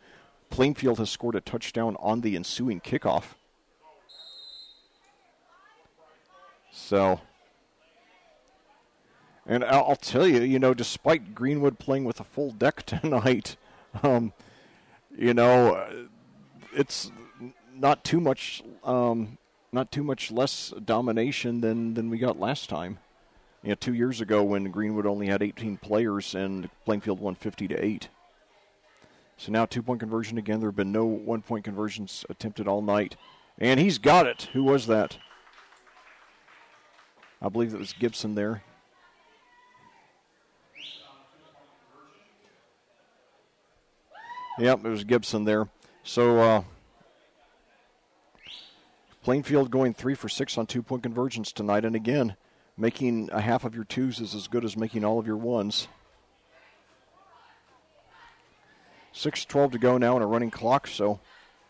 Plainfield has scored a touchdown on the ensuing kickoff. So, and I'll tell you, you know, despite Greenwood playing with a full deck tonight, you know, it's not too much less domination than we got last time. You know, 2 years ago when Greenwood only had 18 players and Plainfield won 50-8. So now 2-point conversion again. There have been no 1-point conversions attempted all night. And he's got it. Who was that? I believe it was Gibson there. Yep, it was Gibson there. So Plainfield going 3 for 6 on 2-point conversions tonight. And again, making a half of your twos is as good as making all of your ones. 6:12 to go now in a running clock, so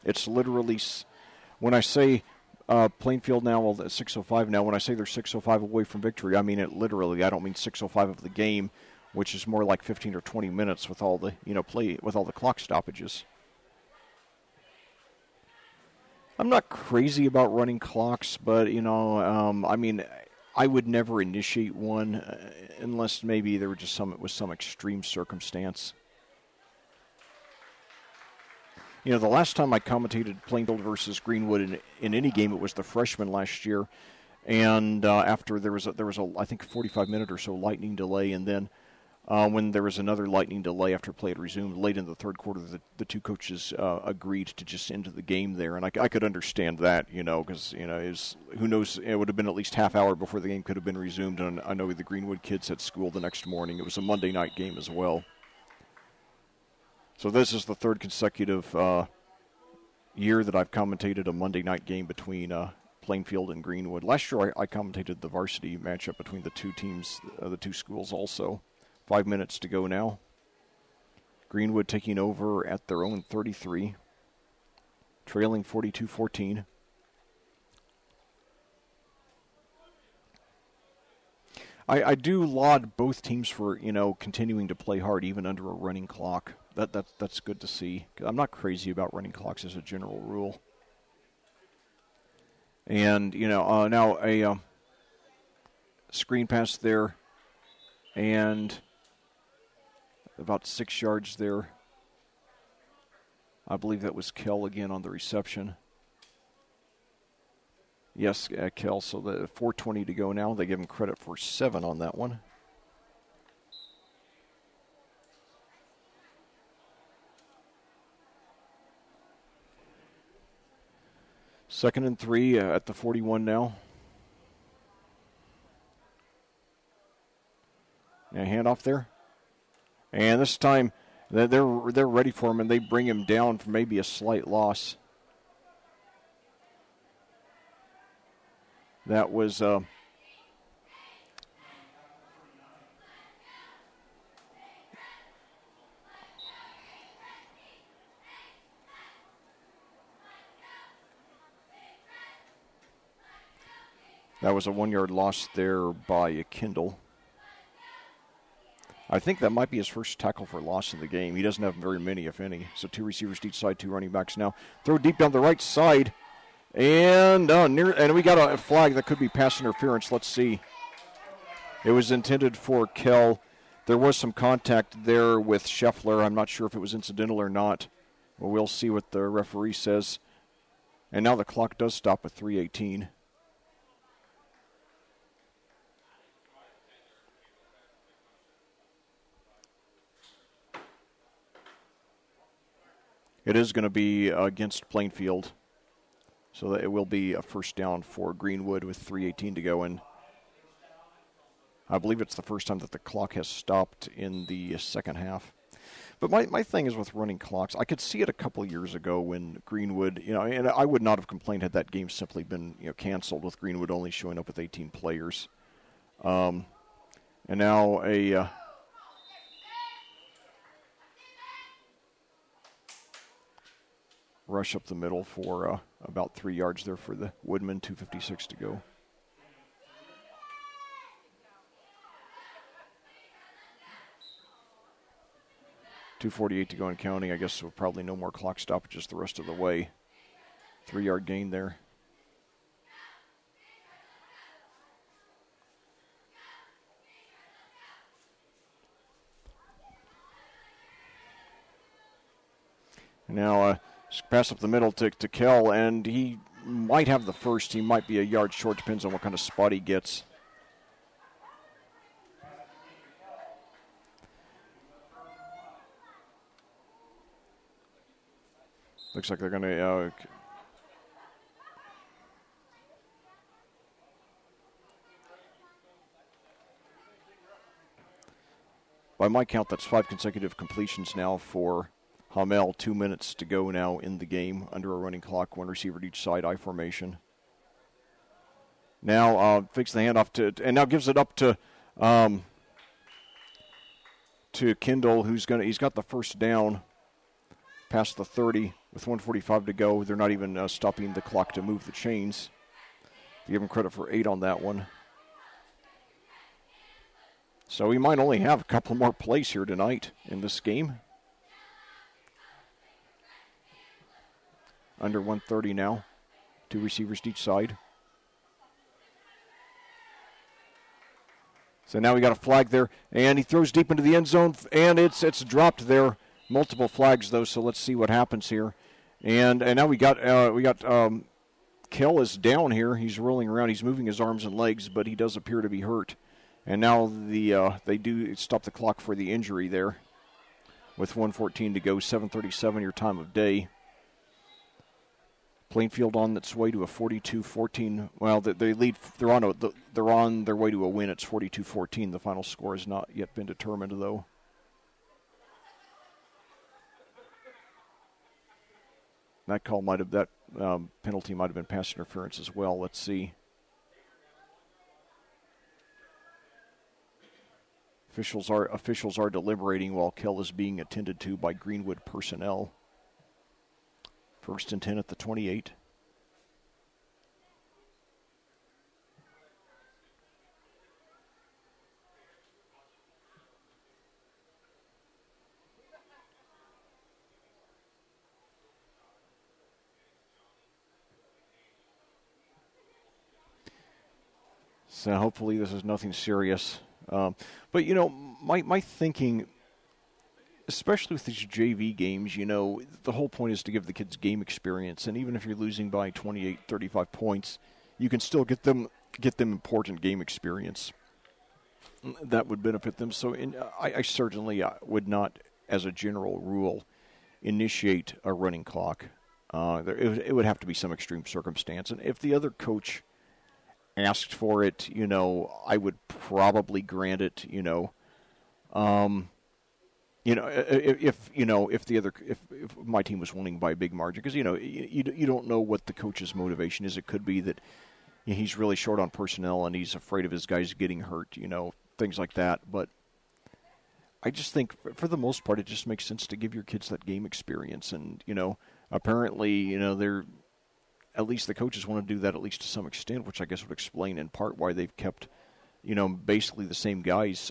it's literally, when I say Plainfield now, well, 6:05 now, when I say they're 6:05 away from victory, I mean it literally. I don't mean 6:05 of the game, which is more like 15 or 20 minutes with all the, you know, play with all the clock stoppages. I'm not crazy about running clocks, but, you know, I mean, I would never initiate one unless maybe there were just some extreme circumstance. You know, the last time I commentated Plainfield versus Greenwood in any game, it was the freshman last year, and after there was a I think 45-minute or so lightning delay, and then when there was another lightning delay after play had resumed late in the third quarter, the two coaches agreed to just end the game there, and I could understand that, you know, because, you know, who knows, it would have been at least half hour before the game could have been resumed, and I know the Greenwood kids had school the next morning. It was a Monday night game as well. So this is the third consecutive year that I've commentated a Monday night game between Plainfield and Greenwood. Last year I commentated the varsity matchup between the two teams, the two schools also. 5 minutes to go now. Greenwood taking over at their own 33, trailing 42-14. I do laud both teams for, you know, continuing to play hard even under a running clock. That's good to see. I'm not crazy about running clocks as a general rule. And, you know, now a screen pass there, and about 6 yards there. I believe that was Kell again on the reception. Yes, Kell. So the 4:20 to go now. They give him credit for 7 on that one. Second and 3 at the 41 now. And a handoff there. And this time they're ready for him, and they bring him down for maybe a slight loss. That was a 1-yard loss there by Kindle. I think that might be his first tackle for loss in the game. He doesn't have very many, if any. So 2 receivers to each side, 2 running backs now. Throw deep down the right side. And we got a flag that could be pass interference. Let's see. It was intended for Kell. There was some contact there with Scheffler. I'm not sure if it was incidental or not. Well, we'll see what the referee says. And now the clock does stop at 3:18. It is going to be against Plainfield. So that it will be a first down for Greenwood with 3:18 to go. And I believe it's the first time that the clock has stopped in the second half. But my thing is with running clocks, I could see it a couple of years ago when Greenwood, you know, and I would not have complained had that game simply been, you know, canceled with Greenwood only showing up with 18 players. And now a rush up the middle for about 3 yards there for the Woodmen, 2:56 to go. 2:48 to go and counting. I guess we'll probably no more clock stoppages the rest of the way. 3-yard gain there. Now, pass up the middle to Kell, and he might have the first. He might be a yard short. Depends on what kind of spot he gets. Looks like they're going to... by my count, that's 5 consecutive completions now for Hamel. 2 minutes to go now in the game under a running clock. 1 receiver to each side, I formation. Now fakes the handoff and now gives it up to Kindle, he's got the first down past the 30 with 1:45 to go. They're not even stopping the clock to move the chains. Give him credit for 8 on that one. So we might only have a couple more plays here tonight in this game. Under 1:30 now. 2 receivers to each side. So now we got a flag there, and he throws deep into the end zone, and it's dropped there. Multiple flags though, so let's see what happens here. And now we got Kell is down here. He's rolling around. He's moving his arms and legs, but he does appear to be hurt. And now they do stop the clock for the injury there with 1:14 to go, 7:37 your time of day. Plainfield on its way to a 42-14. Well, they lead. They're on their way to a win. It's 42-14. The final score has not yet been determined, though. That penalty might have been pass interference as well. Let's see. Officials are deliberating while Kell is being attended to by Greenwood personnel. 1st and 10 at the 28. So hopefully this is nothing serious. But, my thinking, especially with these JV games, the whole point is to give the kids game experience. And even if you're losing by 28, 35 points, you can still get them important game experience. That would benefit them. So I certainly would not, as a general rule, initiate a running clock. It would have to be some extreme circumstance. And if the other coach asked for it, I would probably grant it, if my team was winning by a big margin, because you don't know what the coach's motivation is. It could be that he's really short on personnel and he's afraid of his guys getting hurt, things like that. But I just think for the most part it just makes sense to give your kids that game experience. And apparently they're, at least the coaches want to do that at least to some extent, which I guess would explain in part why they've kept basically the same guys,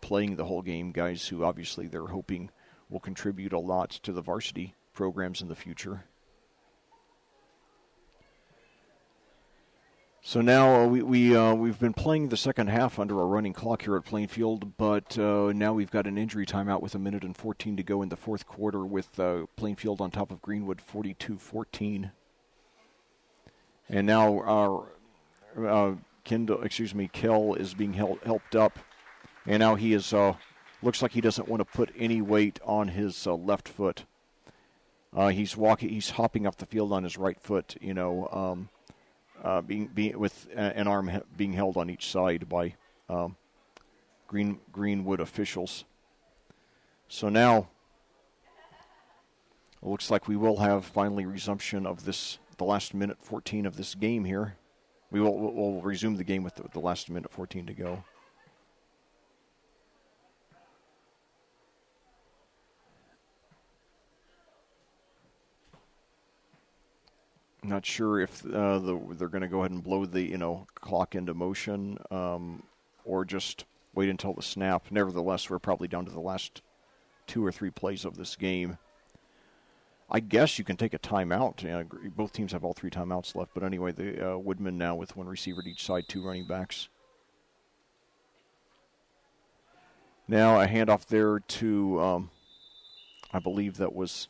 playing the whole game, guys who obviously they're hoping will contribute a lot to the varsity programs in the future. So now we've been playing the second half under a running clock here at Plainfield, but now we've got an injury timeout with 1:14 to go in the fourth quarter with Plainfield on top of Greenwood 42-14. And now Kell is being helped up, and now he is looks like he doesn't want to put any weight on his left foot. He's hopping off the field on his right foot, being with an arm being held on each side by Greenwood officials. So now it looks like we will have finally resumption of the last minute 14 of this game here. We'll resume the game with the last minute 14 to go. I'm not sure if they're going to go ahead and blow the clock into motion or just wait until the snap. Nevertheless, we're probably down to the last 2 or 3 plays of this game. I guess you can take a timeout. Both teams have all 3 timeouts left. But anyway, the Woodmen now with 1 receiver at each side, 2 running backs. Now a handoff there to, I believe that was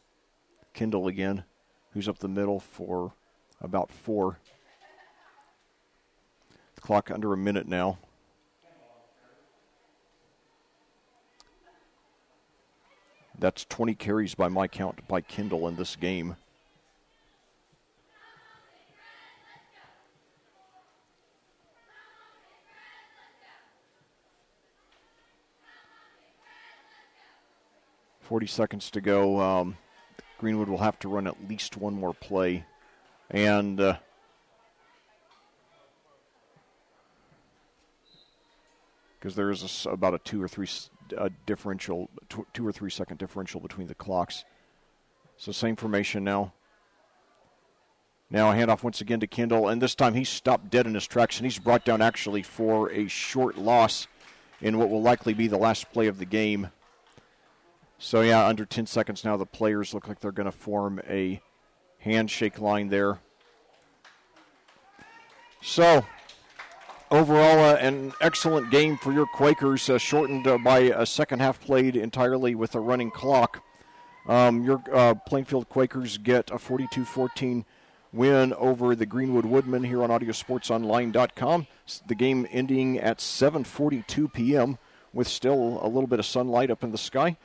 Kendall again, who's up the middle for about 4. The clock under a minute now. That's 20 carries by my count by Kendall in this game. $40 seconds to go. Greenwood will have to run at least one more play. And because there is about a 2 or 3 differential, 2 or 3 second differential between the clocks. So same formation now. Now a handoff once again to Kendall, and this time he's stopped dead in his tracks, and he's brought down actually for a short loss in what will likely be the last play of the game. So yeah, under 10 seconds now, the players look like they're going to form a handshake line there. So overall, an excellent game for your Quakers, shortened by a second half played entirely with a running clock. Your Plainfield Quakers get a 42-14 win over the Greenwood Woodmen here on audiosportsonline.com. The game ending at 7:42 p.m. with still a little bit of sunlight up in the sky.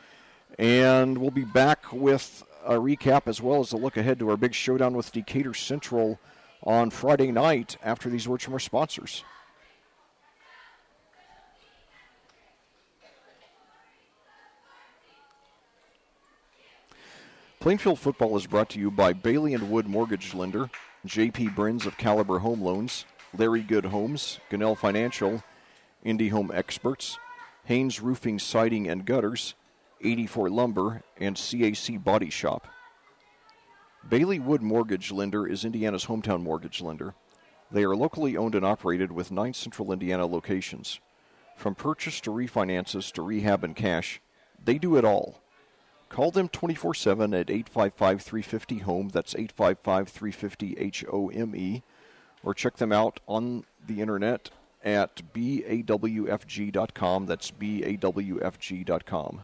And we'll be back with a recap as well as a look ahead to our big showdown with Decatur Central on Friday night after these words from our sponsors. Plainfield football is brought to you by Bailey & Wood Mortgage Lender, J.P. Brins of Caliber Home Loans, Larry Good Homes, Gunnell Financial, Indy Home Experts, Haynes Roofing, Siding and Gutters, 84 Lumber, and CAC Body Shop. Bailey Wood Mortgage Lender is Indiana's hometown mortgage lender. They are locally owned and operated with 9 central Indiana locations. From purchase to refinances to rehab and cash, they do it all. Call them 24/7 at 855-350-HOME, that's 855-350-HOME, or check them out on the internet at bawfg.com, that's bawfg.com.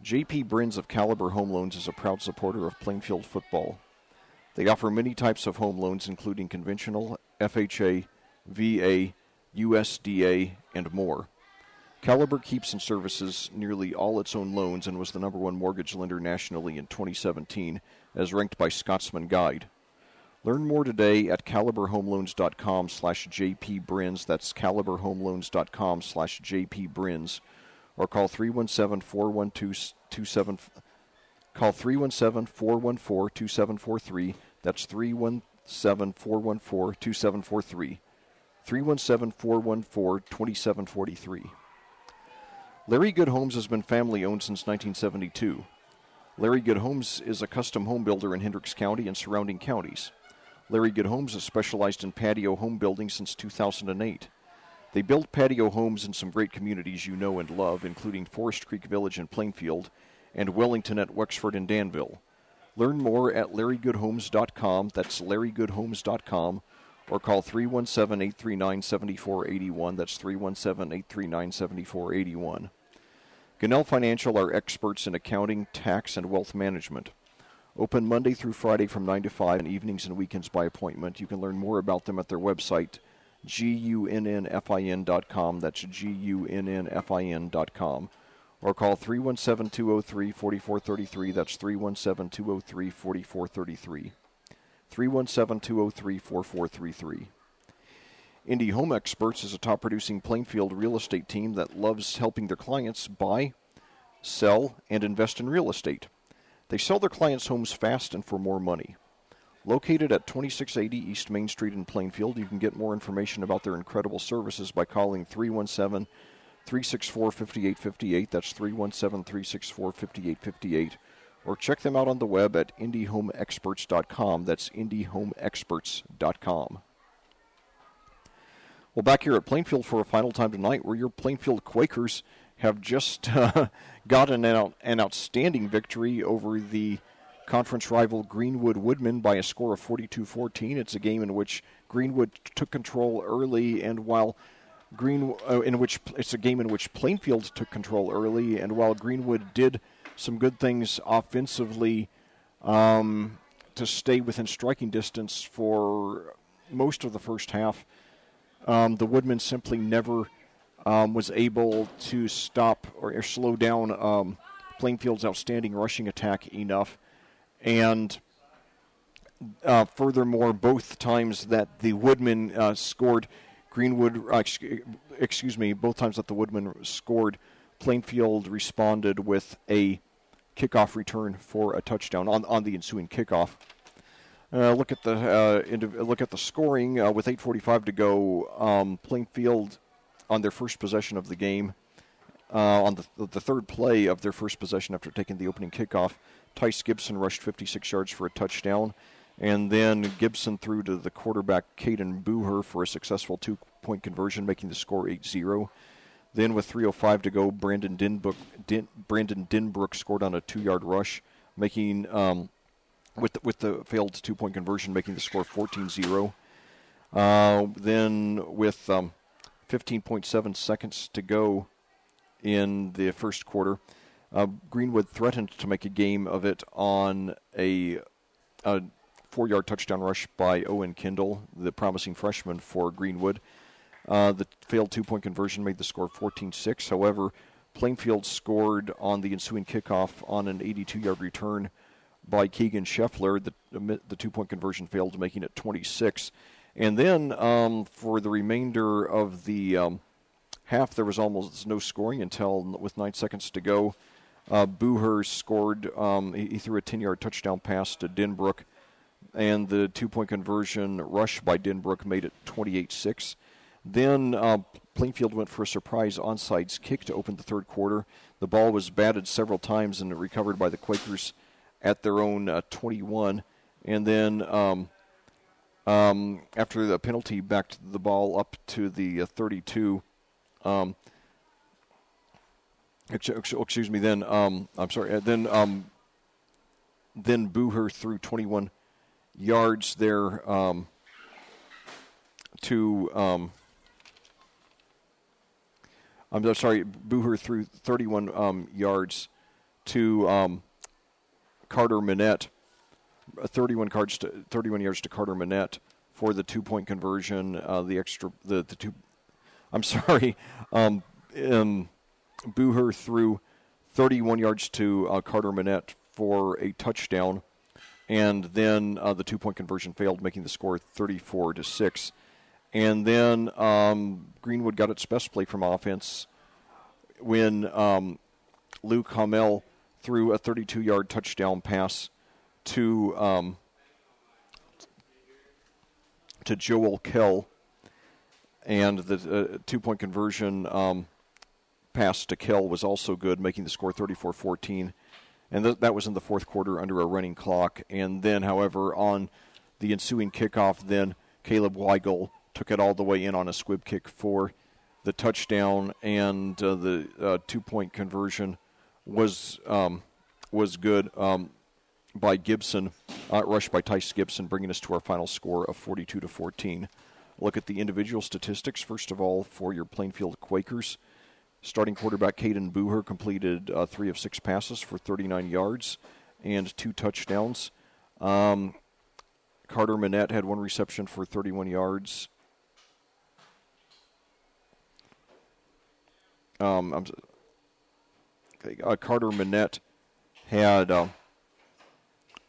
J.P. Brins of Caliber Home Loans is a proud supporter of Plainfield football. They offer many types of home loans, including conventional, FHA, VA, USDA, and more. Caliber keeps and services nearly all its own loans and was the #1 mortgage lender nationally in 2017, as ranked by Scotsman Guide. Learn more today at caliberhomeloans.com/JPBrins, that's caliberhomeloans.com/JPBrins, or call 317-414-2743, that's 317-414-2743, 317-414-2743. Larry Good Homes has been family-owned since 1972. Larry Good Homes is a custom home builder in Hendricks County and surrounding counties. Larry Good Homes has specialized in patio home building since 2008. They build patio homes in some great communities you know and love, including Forest Creek Village in Plainfield and Wellington at Wexford and Danville. Learn more at LarryGoodHomes.com, that's LarryGoodHomes.com, or call 317-839-7481, that's 317-839-7481. Gunnell Financial are experts in accounting, tax, and wealth management. Open Monday through Friday from 9 to 5 and evenings and weekends by appointment. You can learn more about them at their website, gunnfin.com, that's gunnfin.com, or call 317-203-4433, that's 317-203-4433, 317-203-4433. Indy Home Experts is a top-producing Plainfield real estate team that loves helping their clients buy, sell, and invest in real estate. They sell their clients' homes fast and for more money. Located at 2680 East Main Street in Plainfield, you can get more information about their incredible services by calling 317-364-5858, that's 317-364-5858, or check them out on the web at indyhomeexperts.com, that's indyhomeexperts.com. Well, back here at Plainfield for a final time tonight, where your Plainfield Quakers have just gotten an outstanding victory over the conference rival Greenwood Woodmen by a score of 42-14. It's a game in which Greenwood took control early, and while it's a game in which Plainfield took control early, and while Greenwood did some good things offensively to stay within striking distance for most of the first half, the Woodmen simply never was able to stop or slow down Plainfield's outstanding rushing attack enough. And furthermore, both times that the Woodmen scored, both times that the Woodmen scored, Plainfield responded with a kickoff return for a touchdown on the ensuing kickoff. Look at the scoring with 8:45 to go. Plainfield, on their first possession of the game, on the third play of their first possession after taking the opening kickoff, Tice Gibson rushed 56 yards for a touchdown, and then Gibson threw to the quarterback Caden Booher for a successful 2-point conversion, making the score 8-0. Then with 3:05 to go, Brandon Denbrook scored on a 2-yard rush, making with the failed 2-point conversion, making the score 14-0. Then with 15.7 seconds to go in the first quarter, Greenwood threatened to make a game of it on a 4-yard touchdown rush by Owen Kindle, the promising freshman for Greenwood. The failed 2-point conversion made the score 14-6. However, Plainfield scored on the ensuing kickoff on an 82-yard return by Keegan Scheffler. The 2-point conversion failed, making it 26. And then for the remainder of the half, there was almost no scoring until, with 9 seconds to go, Booher scored. He threw a 10-yard touchdown pass to Denbrook, and the 2-point conversion rush by Denbrook made it 28-6. Then Plainfield went for a surprise onside kick to open the third quarter. The ball was batted several times and recovered by the Quakers at their own 21. And then after the penalty, backed the ball up to the 32. Excuse me. Then I'm sorry. Then Booher threw 21 yards there to. I'm sorry. Booher threw 31 yards to Carter Minette. 31 yards to Carter Minette for the 2-point conversion. The two. I'm sorry. Booher threw 31 yards to Carter Minette for a touchdown, and then the 2-point conversion failed, making the score 34-6. And then Greenwood got its best play from offense when Luke Hamel threw a 32-yard touchdown pass to Joel Kell, and the 2-point conversion pass to Kell was also good, making the score 34-14. And that was in the fourth quarter under a running clock. And then, however, on the ensuing kickoff, then Caleb Weigel took it all the way in on a squib kick for the touchdown, and the 2-point conversion was good by Gibson, rushed by Tice Gibson, bringing us to our final score of 42-14. Look at the individual statistics. First of all, for your Plainfield Quakers, starting quarterback Caden Booher completed 3 of 6 passes for 39 yards and 2 touchdowns. Carter Minette had 1 reception for 31 yards. Carter Minette had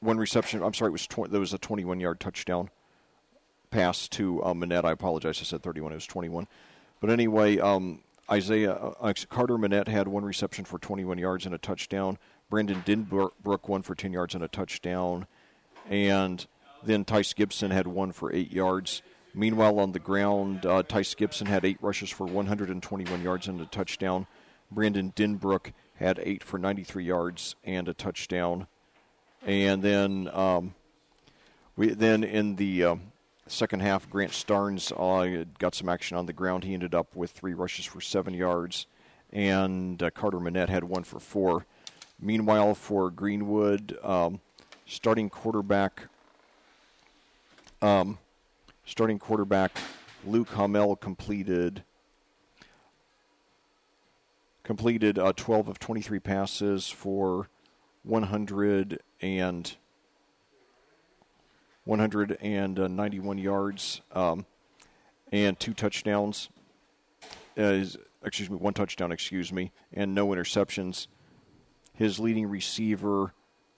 1 reception. I'm sorry, there was a 21-yard touchdown pass to Minette. I apologize, I said 31. It was 21. But anyway, Carter Minette had 1 reception for 21 yards and a touchdown. Brandon Denbrook 1 for 10 yards and a touchdown. And then Tice Gibson had 1 for 8 yards. Meanwhile, on the ground, Tice Gibson had 8 rushes for 121 yards and a touchdown. Brandon Denbrook had 8 for 93 yards and a touchdown. And then in the second half, Grant Starnes got some action on the ground. He ended up with 3 rushes for 7 yards and Carter Manette had 1 for 4. Meanwhile, for Greenwood, starting quarterback Luke Hamel completed 12 of 23 passes for 191 yards and 2 touchdowns. 1 touchdown, and no interceptions. His leading receiver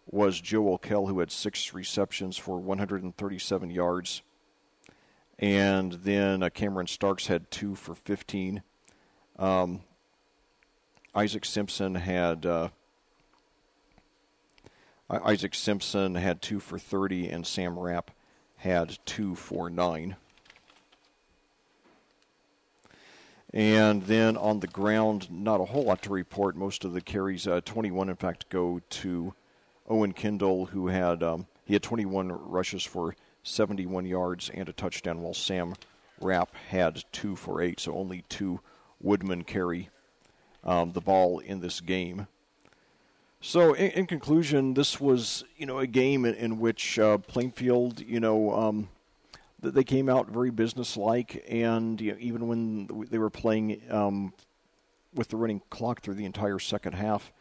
was Joel Kell, who had 6 receptions for 137 yards. And then Cameron Starks had 2 for 15. Isaac Simpson had 2 for 30, and Sam Rapp had 2 for 9. And then on the ground, not a whole lot to report. Most of the carries, 21 in fact, go to Owen Kendall, who had 21 rushes for 71 yards and a touchdown, while Sam Rapp had 2 for 8. So only 2 Woodmen carry the ball in this game. So in conclusion, this was a game in which Plainfield they came out very businesslike, and even when they were playing with the running clock through the entire second half,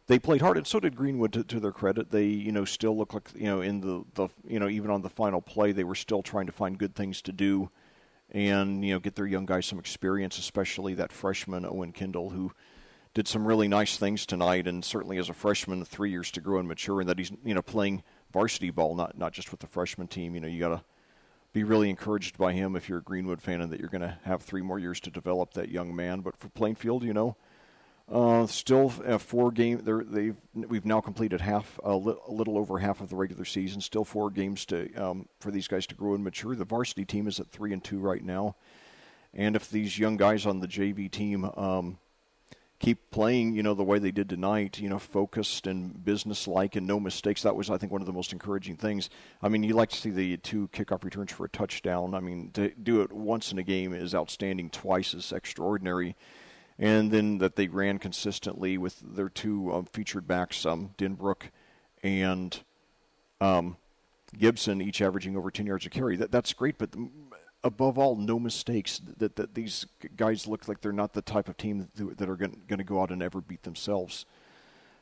they played hard, and so did Greenwood. To their credit, they still look like in the even on the final play, they were still trying to find good things to do, and get their young guys some experience, especially that freshman Owen Kendall, who did some really nice things tonight, and certainly as a freshman, 3 years to grow and mature, and that he's playing varsity ball, not just with the freshman team. You gotta be really encouraged by him if you're a Greenwood fan, and that you're going to have 3 more years to develop that young man. But for Plainfield, still 4 games. We've now completed a little over half of the regular season. Still 4 games to for these guys to grow and mature. The varsity team is at 3-2 right now, and if these young guys on the JV team keep playing, the way they did tonight, focused and businesslike and no mistakes. That was, I think, one of the most encouraging things. I mean, you like to see the 2 kickoff returns for a touchdown. I mean, to do it once in a game is outstanding, twice is extraordinary. And then that they ran consistently with their 2 featured backs, Denbrook and Gibson, each averaging over 10 yards a carry. That's great, but above all, no mistakes. That these guys look like they're not the type of team that are going to go out and ever beat themselves.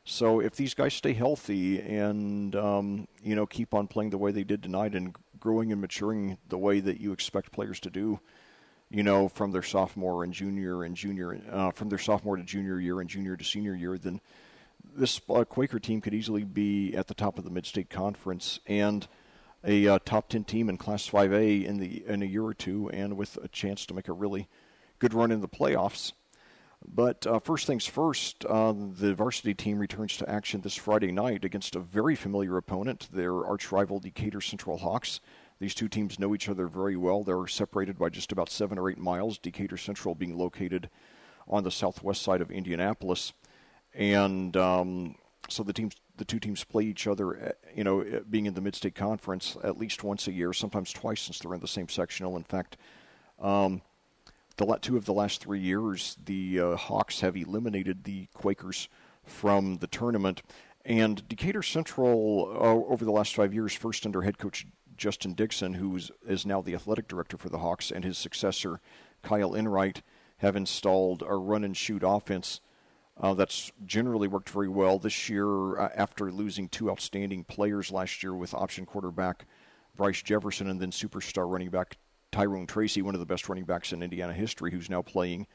So if these guys stay healthy and keep on playing the way they did tonight and growing and maturing the way that you expect players to do, from their sophomore to junior year and junior to senior year, then this Quaker team could easily be at the top of the Mid-State Conference and a top 10 team in Class 5A in a year or two, and with a chance to make a really good run in the playoffs. But first things first, the varsity team returns to action this Friday night against a very familiar opponent, their arch-rival Decatur Central Hawks. These 2 teams know each other very well. They're separated by just about 7 or 8 miles, Decatur Central being located on the southwest side of Indianapolis. And so the 2 teams play each other, being in the Mid-State Conference at least once a year, sometimes twice since they're in the same sectional. In fact, 2 of the last 3 years, the Hawks have eliminated the Quakers from the tournament. And Decatur Central, over the last 5 years, first under head coach Justin Dixon, who is now the athletic director for the Hawks, and his successor, Kyle Enright, have installed a run-and-shoot offense that's generally worked very well. This year, after losing 2 outstanding players last year with option quarterback Bryce Jefferson and then superstar running back Tyrone Tracy, one of the best running backs in Indiana history, who's now playing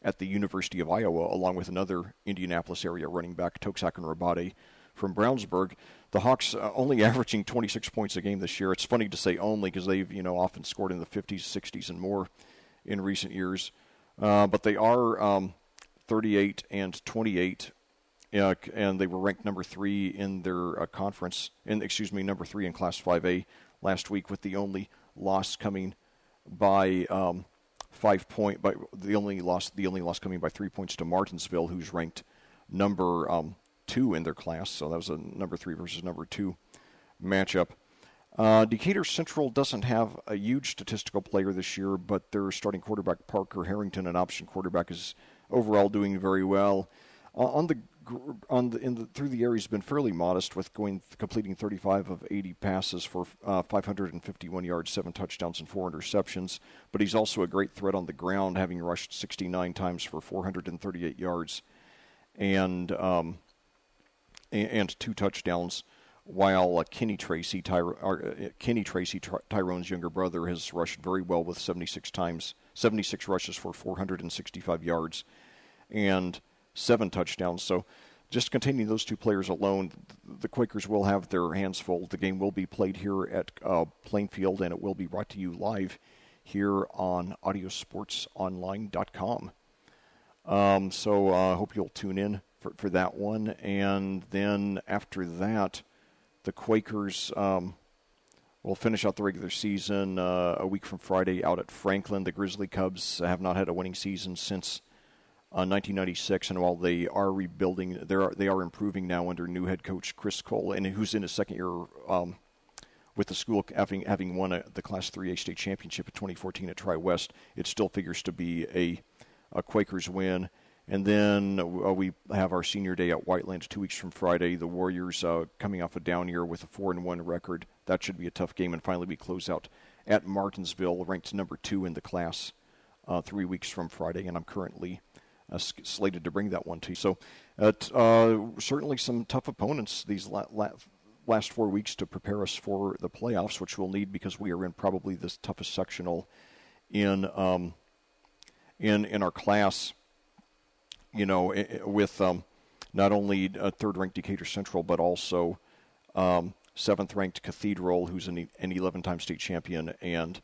at the University of Iowa, along with another Indianapolis area running back, Toksakon Rabate from Brownsburg. The Hawks only averaging 26 points a game this year. It's funny to say only because they've often scored in the 50s, 60s, and more in recent years. But they are 38 and 28, and they were ranked number 3 in their conference, number 3 in Class 5A last week, with the only loss coming by 5 points. But the only loss coming by 3 points to Martinsville, who's ranked number 2 in their class. So that was a number 3 versus number 2 matchup. Decatur Central doesn't have a huge statistical player this year, but their starting quarterback Parker Harrington, an option quarterback, is overall doing very well. Through the air, he's been fairly modest, with completing 35 of 80 passes for 551 yards, 7 touchdowns, and 4 interceptions. But he's also a great threat on the ground, having rushed 69 times for 438 yards and 2 touchdowns. While Kenny Tracy, Tyrone's younger brother, has rushed very well with 76 rushes for 465 yards and 7 touchdowns. So just continuing those 2 players alone, the Quakers will have their hands full. The game will be played here at Plainfield, and it will be brought to you live here on audiosportsonline.com. So I hope you'll tune in for that one. And then after that, the Quakers will finish out the regular season a week from Friday out at Franklin. The Grizzly Cubs have not had a winning season since 1996, and while they are rebuilding, they are improving now under new head coach Chris Cole, and who's in his second year with the school, having won the Class 3A state championship in 2014 at Tri-West. It still figures to be a Quakers win. And then we have our senior day at Whitelands 2 weeks from Friday. The Warriors coming off a down year with a 4-1 record. That should be a tough game. And finally, we close out at Martinsville, ranked number 2 in the class, 3 weeks from Friday. And I'm currently slated to bring that one to you. So certainly some tough opponents these last 4 weeks to prepare us for the playoffs, which we'll need because we are in probably the toughest sectional in our class. You know, with not only third-ranked Decatur Central, but also 7th-ranked Cathedral, who's an 11-time state champion, and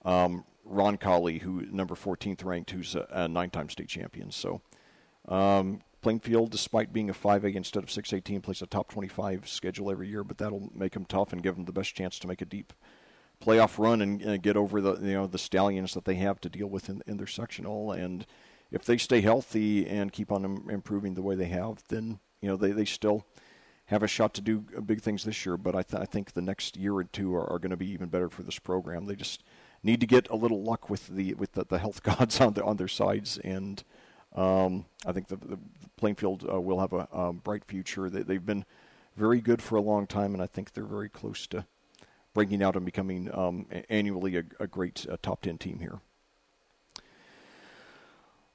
Roncalli, who number 14th ranked, who's a 9-time state champion. So Plainfield, despite being a 5A instead of 6A team, plays a top 25 schedule every year, but that'll make them tough and give them the best chance to make a deep playoff run and get over the stallions that they have to deal with in their sectional. And if they stay healthy and keep on improving the way they have, then they still have a shot to do big things this year. But I think the next year or two are going to be even better for this program. They just need to get a little luck with the health gods on their sides, and I think the Plainfield will have a bright future. They've been very good for a long time, and I think they're very close to breaking out and becoming annually a great top 10 team here.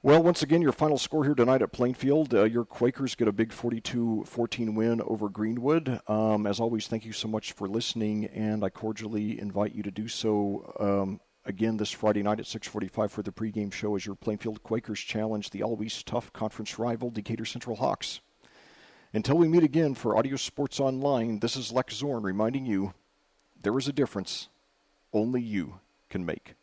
Well, once again, your final score here tonight at Plainfield. Your Quakers get a big 42-14 win over Greenwood. As always, thank you so much for listening, and I cordially invite you to do so again this Friday night at 6:45 for the pregame show as your Plainfield Quakers challenge the always tough conference rival Decatur Central Hawks. Until we meet again for Audio Sports Online, this is Lec Zorn reminding you there is a difference only you can make.